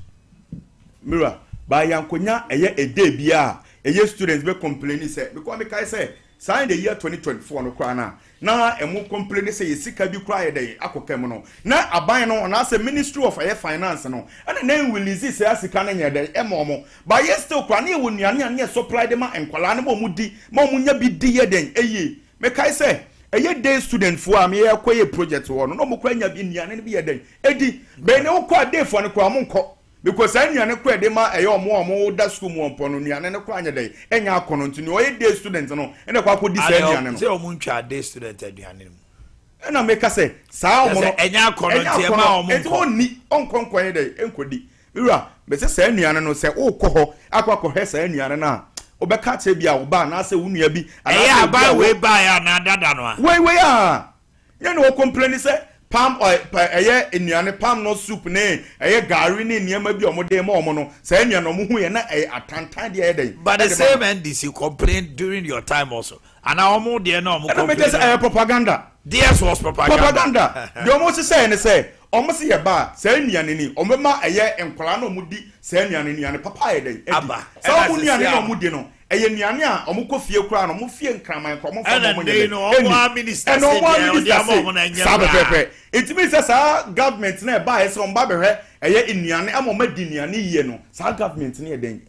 Mira, by Yankonya, a day bia, students be complaining, say, because I say, sign the year 2024 no kwana. Na emu complain say yesika bi kra yede akokam no na aban no na say Ministry of Finance no and na release say asika na nyede emomo but yes still kra na e wonuane na supply dem enkwala na mo di mo nya bi di yeden eye me kai say eye day student fo am ye koye project wo no mo kra nya bi nuane bi yeden edi be ne wo kwa day fo no kra mo nko because nuane kra de ma eye omo da school mo mpo no nuane ne kra nya dey enya akono ntuni oye day student no ene kwa ko di say nuane no say omo ntwa day student aduane no ena make say saa omo no enya akono ntie ma omo nko oni onkonko ye dey enkodi wura be say say nuane no say ukọ ho akwa he say nuane na obeka che bia wo ba na say wunua bi ana ba we ba ya na dada no a we ya ye no complain say palm oil enuane palm no soup ne gari ne niema bi omo de ma omo no say nuane omo hu ye na atantan de ye dey but the same NDC complained during your time also and omo de na omo complain propaganda this was propaganda the omo say ne say omo se ye ba say nuane ni omo ma enkwala na omo di say nuane papa ye dey aba so omo nuane na omo di no nuane a omo ko fie kura no omo fie nkraman ko omo fa omo nye no omo minister say omo na nya sabe it means say government na ba ese omo ba behwe nuane amoma di nuane yie no sa government na den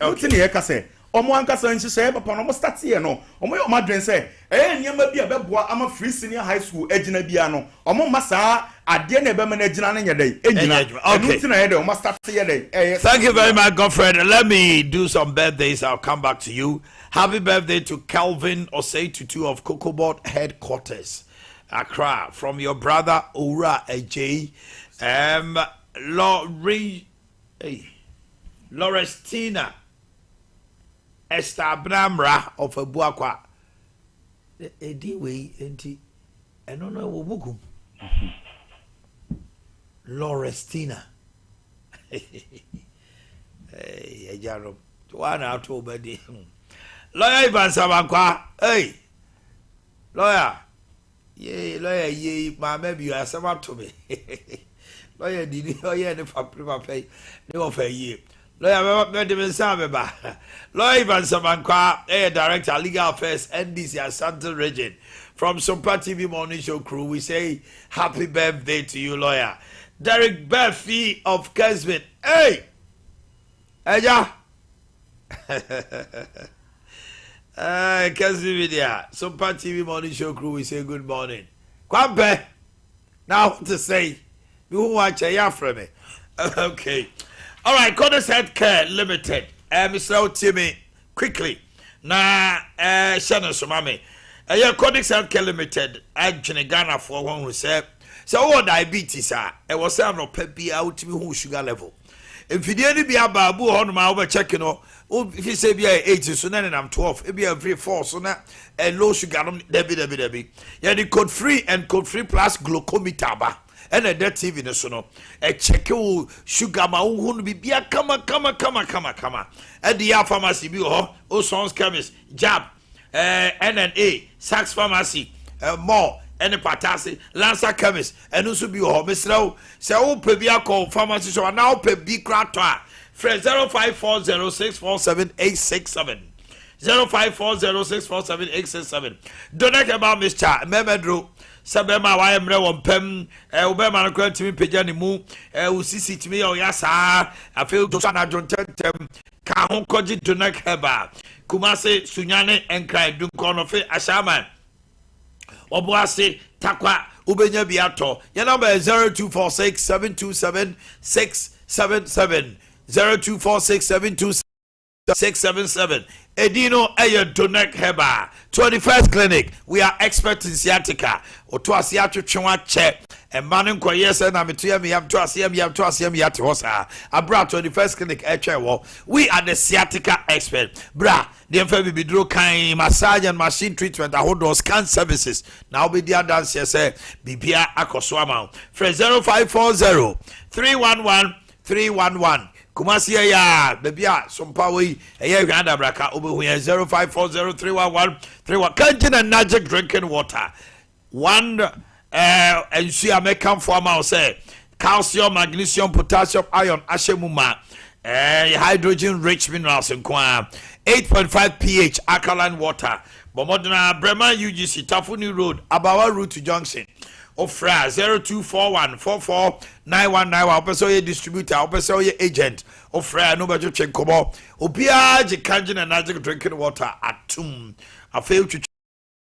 uti ne ye ka say omo ankasa nhye papa no omo start here no omo ye omo adwen say niema bi abeboa ama free senior high school agina bia no omo masa ade na ebe mana agina na nyedai enyina uti na ye dey omo start here dey thank you very much Godfred. Let me do some birthdays. I'll come back to you. Happy birthday to Calvin Osei-Tutu of Cocobot headquarters Accra from your brother Iiadeakye Lorestina Esther Bramra of Boakye. Anyway, enti I don't know what book. Lorestina. Hey, Jaro. One out over the lawyer Ivan Samakwa. Hey, lawyer. Yay, lawyer, ye, my maybe you are some to me. Lawyer, did you hear the prima pay? No for a year. Lawyer, Lawyer Ivan Samakwa, Director, Legal Affairs, NDC, Asante Region. From Sompa TV Morning Show crew, we say happy birthday to you, lawyer. Derek Buffy of Keswick. Hey! Eja! Keswick, yeah. Sompa TV Morning Show crew, we say good morning. Kwampe! Now, what to say? You watch a ya from me. Okay. All right, Corners Healthcare Limited. Mr. Otimi, quickly. Na, Shannon Sumami. Corners Healthcare Limited. Actually, Ghana for one who said, so diabetes, it was no peppy out to me who sugar level. If you didn't be a babu on my over checking, if you say be 80, so then I'm 12, it be a very 4, so now a low sugar, Debbie. Yeah, the code free and code free plus glucometaba. And a dead TV, so no, a check your sugar, my own be a come. At the pharmacy, be oh, Sons Chemist, Jab, NNA, Saks Pharmacy, more. Any patasi, Lancer Chemist, and also be home. Mr. Say, oh, Pebia call pharmacy, so now Pebi Cratoa. Friend 0540647867. 0540647867. Don't about Mr. Memedro. Sabema, why am I Pem, Obama, to me, Pejani Moo, Usisi to me, or Yasa. I feel to Sana John Tentem, Kahon Koji Donak Heba, Kumase, Sunyane, and Cry Dunkonofe, Ashaman. Obuase takwa ubenya biato. Your number is 0246 727 677 0246 727 677. Edino Eye Donek Heba 21st Clinic. We are experts in sciatica. Oto asiatu chwa che. And manin kwa yesa na mitu mi yam to asiem yati hosa. Abra 21st Clinic echewo. We are the sciatica expert. Bra, the mfa bidro kan massage and machine treatment hold on scan services. Now be dia dance say bibia akoso ama. Fre 0540 311 311. Kumasi ya bebia Sompa we Iiadeakye Abia obehu 0540311311 Kanjina magic drinking water. One and she American formal say calcium, magnesium, potassium, iron, ashemuma, hydrogen rich minerals in kwa 8.5 pH alkaline water. Bomodina Bremen UGC Tafuni Road, Abawa Route to Junction. Ofra 0241 449191 opeso ye distributor opeso ye agent ofra no bejo chen komo obia je kanjin and magic drinking water atum I fail to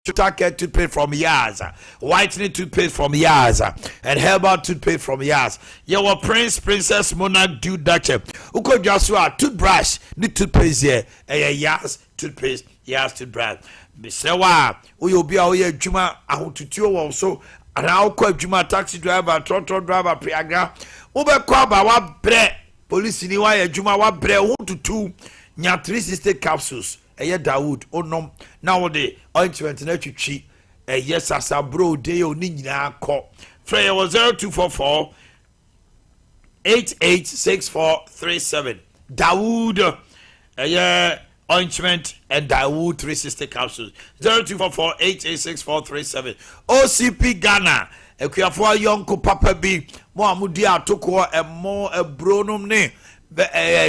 take toothpaste from Years, whitening toothpaste from Years, and herbal toothpaste from Years. Your prince, princess, monarch, dude, duchess. Uko Joshua toothbrush, the toothpaste here, Years toothpaste, Years toothbrush. Bisewa, uyobia oye juma ahututio also. And I'll call Juma taxi driver, trotro driver, Priaga. Ube kwaba wa bre, police ni wa ye Juma wa bre, 1 to 2, nya 360 capsules. Eye Dawood, onom, now the ointment na chichi, yes, as a bro, de o ni nyina ko. Freya was 0244 886437. Dawood, ointment and Dawood 360 capsules 0244 886437. OCP Ghana ekuafo yonko papa bi mo amudi atoko e mo ebronum ne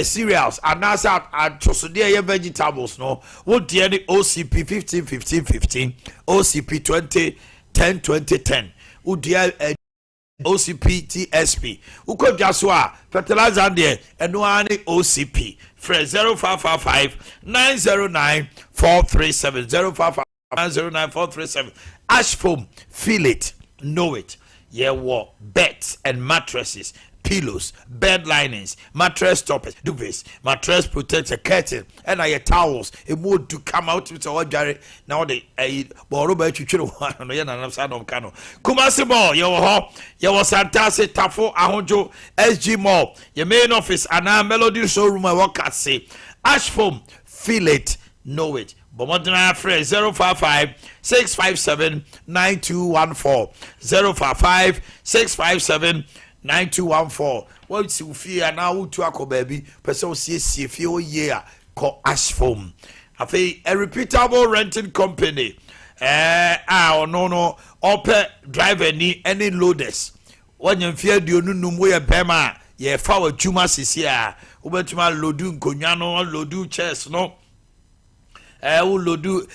cereals and asa atosode ye vegetables no wo de ni OCP 15 OCP 2010 wo de OCP TSP ukodwa so a fertilizer de eno ani OCP Fred 0555 909 437 0555 909 437. Ash foam, feel it, know it. Yeah, what beds and mattresses, pillows, bed linings, mattress toppers, duvets, mattress protector, curtain, and your towels. It would to come out with all Jerry. Now they Boroba Chuchu one on the other side of Kano. Kumasi Mall, your Santase Tafo Ahonjo SG Mall, your main office, and our Melody showroom. I walk at say Ash foam, feel it, know it. Bomodina Fred 055 657 9214 055 657 9214. What you fear now to ako baby? Person see if you year call Ash foam. I think a reputable renting company. No, open driver ni any loaders. When you fear the no way bema, ye foul juma sisia. Ubetuma lodu nkonyano lodu chairs no. Lodu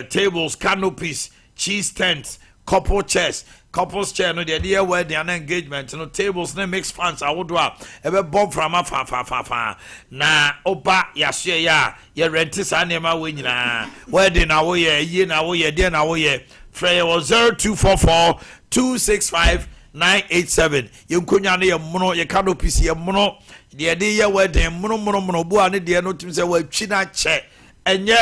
tables, canopies, cheese tents, couple chairs. Couples chair no the idea where the engagement no tables no mix fans I would do ebe bomb from fa na oba ya share ya rent sa nema we nyina wedding na we ye na we ye there na we ye Freya was 0244 265 987 ye nkonya no ye mono ye canopies ye mono the idea wedding mono bu ane de no tim say we twi na che enye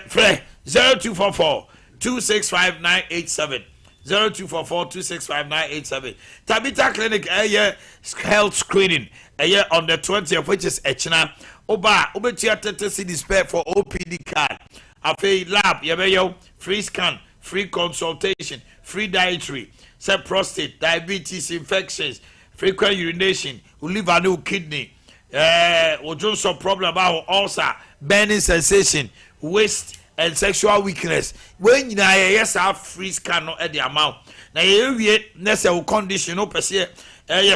Freya 0244 265 987 0244 265 987. Tabita Clinic health screening on the 20th, which is Echina. Oba 30 cedis for OPD card. Afe lab yebeyo free scan, free consultation, free dietary, say prostate, diabetes, infections, frequent urination, liver, no kidney, some problem about ulcer, burning sensation, waist and sexual weakness. When you yes have free scan no at the amount. Now you necessary condition no per se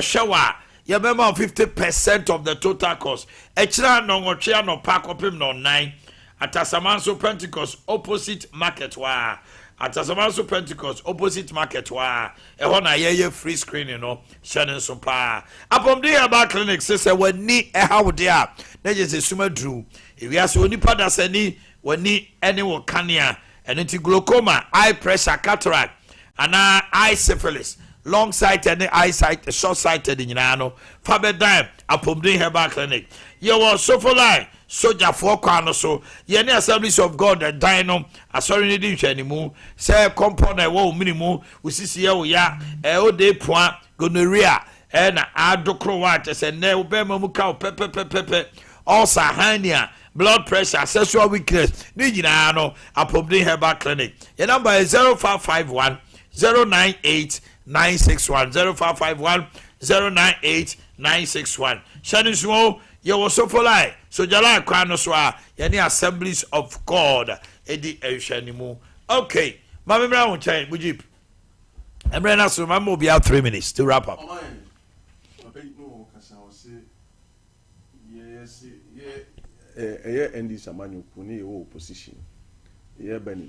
shower. You remember 50% of the total cost. Extra no chair no park up him no 9 at Asamanso Pentecost opposite market wa. At Asamanso Pentecost opposite market wa. E hona ye free screening no Shannon Sompa. Upon the about clinic says when ni how there. Na just suma drew. If we are so nipa da sani when ni any kania and into glaucoma, eye pressure, cataract, ana eye syphilis long sighted eye sight short sighted nyina no fa be dan apomden herbal clinic ye wo sofo line soldier for kwano so ye ne Assemblies of God dan no asori ne di hwanimu say compound e wo minimu usisi ye wo ya o de poa gonorrhea na adokro wa say ne wo be mamu ka pepe ulcer hernia blood pressure sexual weakness ni nyina no apomden herbal clinic your number is 0551 098 961 0551 098 961 Shani Sumo ye was so for lie so jala kwano so a ye ni Assemblies of God edi ehwanimu. Okay mama mra won chan bujip emre na so mama be out 3 minutes to wrap up. Endi samanyo kuni ye opposition ye bani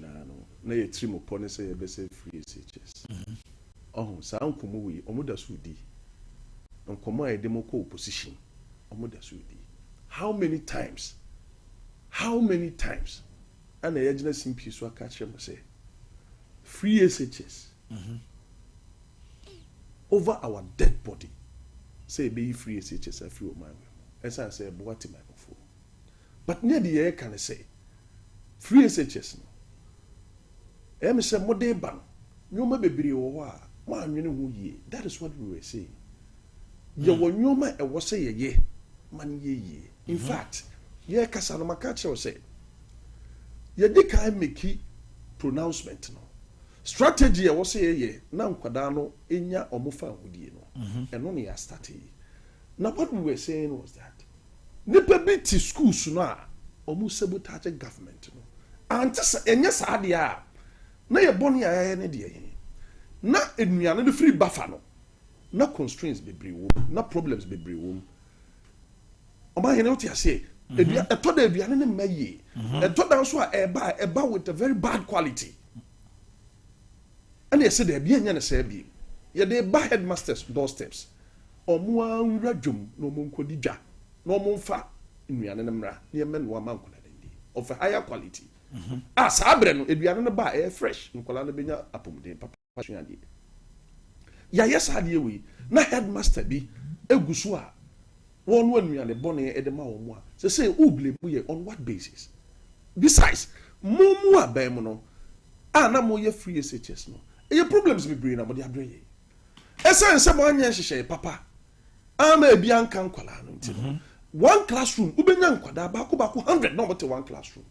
na ye trimo pone se ye bese free SHS sa nkomo wi omoda sudi nkomo e demoko opposition omoda sudi how many times ana ye gina simpi so aka chere say free SHS over our dead body say be free SHS free o man esa say Boakye my phone. But near the air can I say free SHS no say modern ban nyoma bebre wo wa anwene ho ye. That is what we were saying. Ye wo nyoma e wo say ye man ye. In fact ye kasa no maka che wo say ye di kai make pronouncement no strategy e wo say ye na nkwada no enya omofa hodie no eno ne ya start. Now what we were saying was that nipa biti schools no a omu sabotage government no antisa enye saade a na ye boni a ne de na enuane no free buffer no na constraints bebre wo na problems bebre wo Omanhene what you say eto da aduane ne maye eto da so a eba with a very bad quality and they say there be anya na say bi ye dey ba headmasters doorsteps omu anwura dwom no mo nkodi dwa no monfa nnuane ne mra ne men no amanko na dendi of a higher quality sabre no eduane no ba fresh nkola no benya apomden papa hwande ya yesade we na headmaster bi eguso a won nnuane bone edema wo mu a say who blame you on what basis besides mumu abem no na mo ye free SHS no e problems be bring na mo de abreye esen se mo anya hihye papa ama ebia nka nkola no ntino one classroom ubenya nkwada bako 100 no but one classroom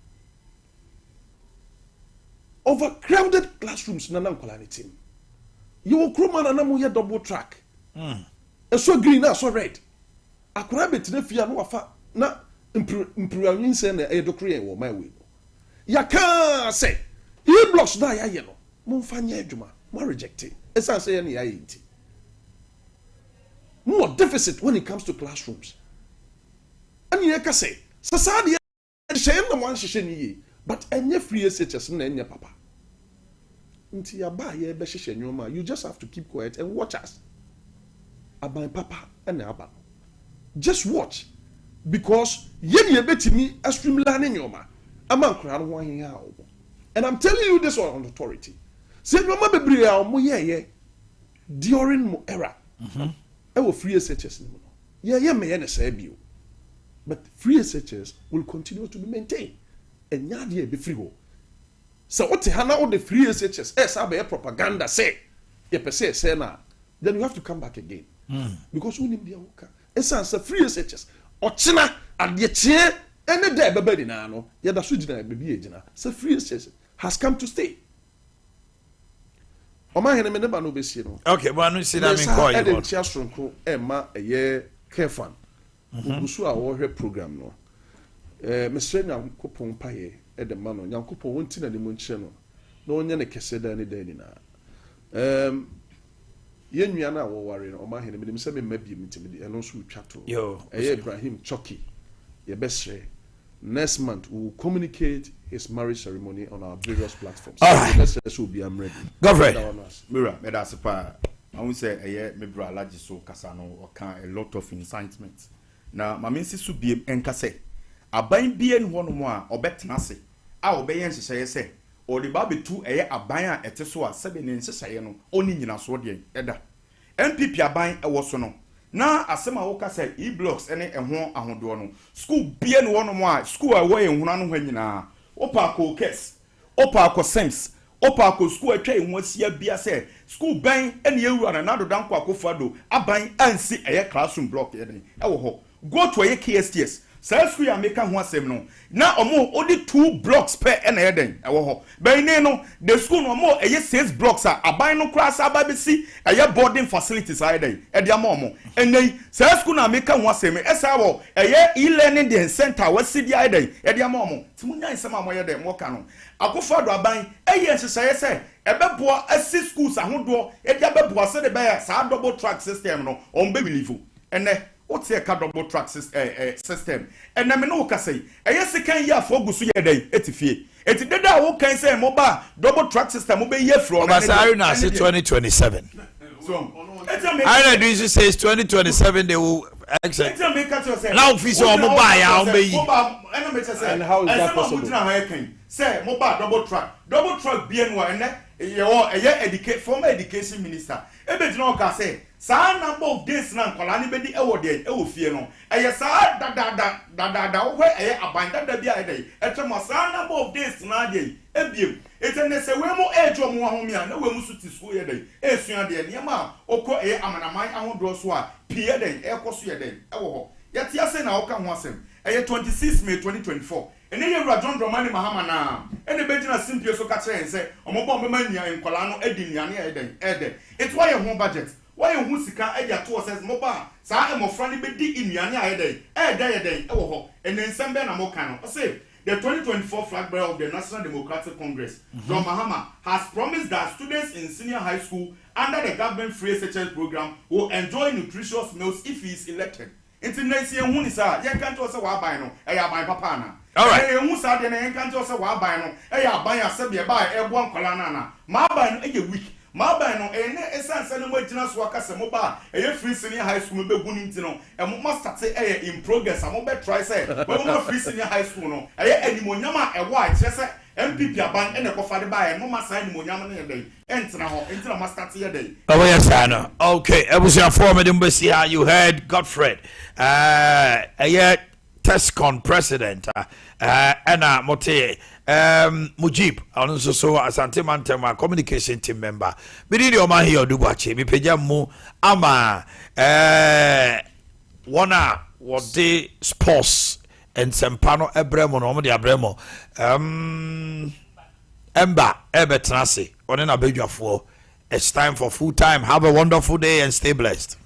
overcrowded classrooms na nkola ne team you kroma na mo ye double track so green na so red akura betina fia no wafa na improving say na e dokre wo my way ya ka say e blocks na ya ye no mo mfa nya adwuma mo reject it esa say na ya ye nti more deficit when it comes to classrooms. And you can say, Society, shame the one she but any free SHS and any papa. Until you buy a beshishen, you just have to keep quiet and watch us. Abba papa and Abba. Just watch. Because ye bet me a streamline in your ma. A man crown one out. And I'm telling you this on authority. Say no mother bria mo ye during mo era. I will free SHS. Yeah, may I say you. But free SHS will continue to be maintained. And yadi be free. So what the hana all the free SHS? Sabe propaganda say. Ye per se say na. Then you have to come back again. Because we need the worker. Essence free SHS. Ochina and ye chair any day baby na no. Ye da sujina baby ejina. So free SHS has come to stay. Omanhene me neba no be see no. Okay, but no see that me call you. E dey chia stronko e ma eye carefan. Ugusu a wo hwe program no. Mesre Nyankopon paye e de ma no. Nyankopon wonti na ne mo nkyere no. Na onye ne kese da ne da ni na. Ye nua na wo ware no Omanhene me dem se me mabie mtimi eno so twato. Eye Ibrahim Choki ye besre. Next month we will communicate his marriage ceremony on our various platforms. All right. Let's will be ready. Go for it. Mira, me da sepa. I won't say me bro alaji so kasano or can a lot of incitement. Na mama nsi bi enka say aban bie no ho no a obetena se a obeyen hye say or the baby two aban a teswa 7 inches no only in a sword eda MPP aban e wo so no na asema wo ka say e blocks ene ehon ahodo no school bia no no mo school a wo ehuna no hanyina opa ko kes opa ko sems opa ko school atwa ehun asia bia say school ban ene ewura na do danko akofado aban ansi classroom block ene e wo ho go to KSTS say school ya make ho asem no na omo only 2 blocks per ene eden e wo ho ban ni no the school no mo 6 blocks a aban no class ababesi boarding facilities eden e dia mo ene say school na make ho asem esa wo e-learning the center wasidi eden e dia mo timunya nsem amoye den mo ka no akofado aban nhyehyɛ sɛ ɛbɛboa asi schools ahodoɔ ɛde abɛboa sɛ de bɛyɛ saa double track system no on be believe ɛnɛ wote ka double track system ɛnɛ me no ka sɛ ɛyɛ sekan year for gusu yɛ dɛn etifie eti deda wo kan sɛ mo ba double track system mo be year from na na say 2027 so I know this says 2027 they will exit now office o mo ba ya o be yi and how is that possible say mobile double track bien wa ene former education minister ebe jina o ka say sa number of days na nkola ni be di ewo de ewo fie no eye sa da wo aban da bia ede etwemo sa number of days na de ebiem etene se we mo ejo mo ahome a na we mu suti school ye de esua de niam okọ amanaman ahodo so a pie de ekoso ye de ewo ho yete ase na oka ho asem 26 May 2024 ene ye wura John Dramani Mahama na ene be gina simpie so ka kire ense omobo mbema nia nkola no edi niane ede it why ho budget why hu sika edi ato says moba sa emofra ni be di niane ede ewo ho ene nsem be na mo kan no say the 2024 flag bearer of the National Democratic Congress, John Mahama, has promised that students in senior high school under the government free SHL program will enjoy nutritious meals if he is elected. International Hunisa, you can't also buy no, buy papa. All right, you must have the can't also buy no, buy a Sabia buy a one colana. My buy a week. My buy no, essence and waiting work as a mobile, free senior high school be winning to know, and must say in progress. I'm about try say, but free senior high school no, any monyama a white, yes, MPP aban and a coffee buy and no sign monyama in a day, enter a master here day. Oh, yes, Anna. Okay, I was your former embassy. How you heard Godfred, TESCON president, Anna Mote. Mujib, also so Asante Mantema communication team member. Bidi Omanhene Yaw Boakye, mi peja mu ama wana wode sports and sempano ebremo no mo de abremo. Emba ebetrase, one na bedwafo. It's time for full time. Have a wonderful day and stay blessed.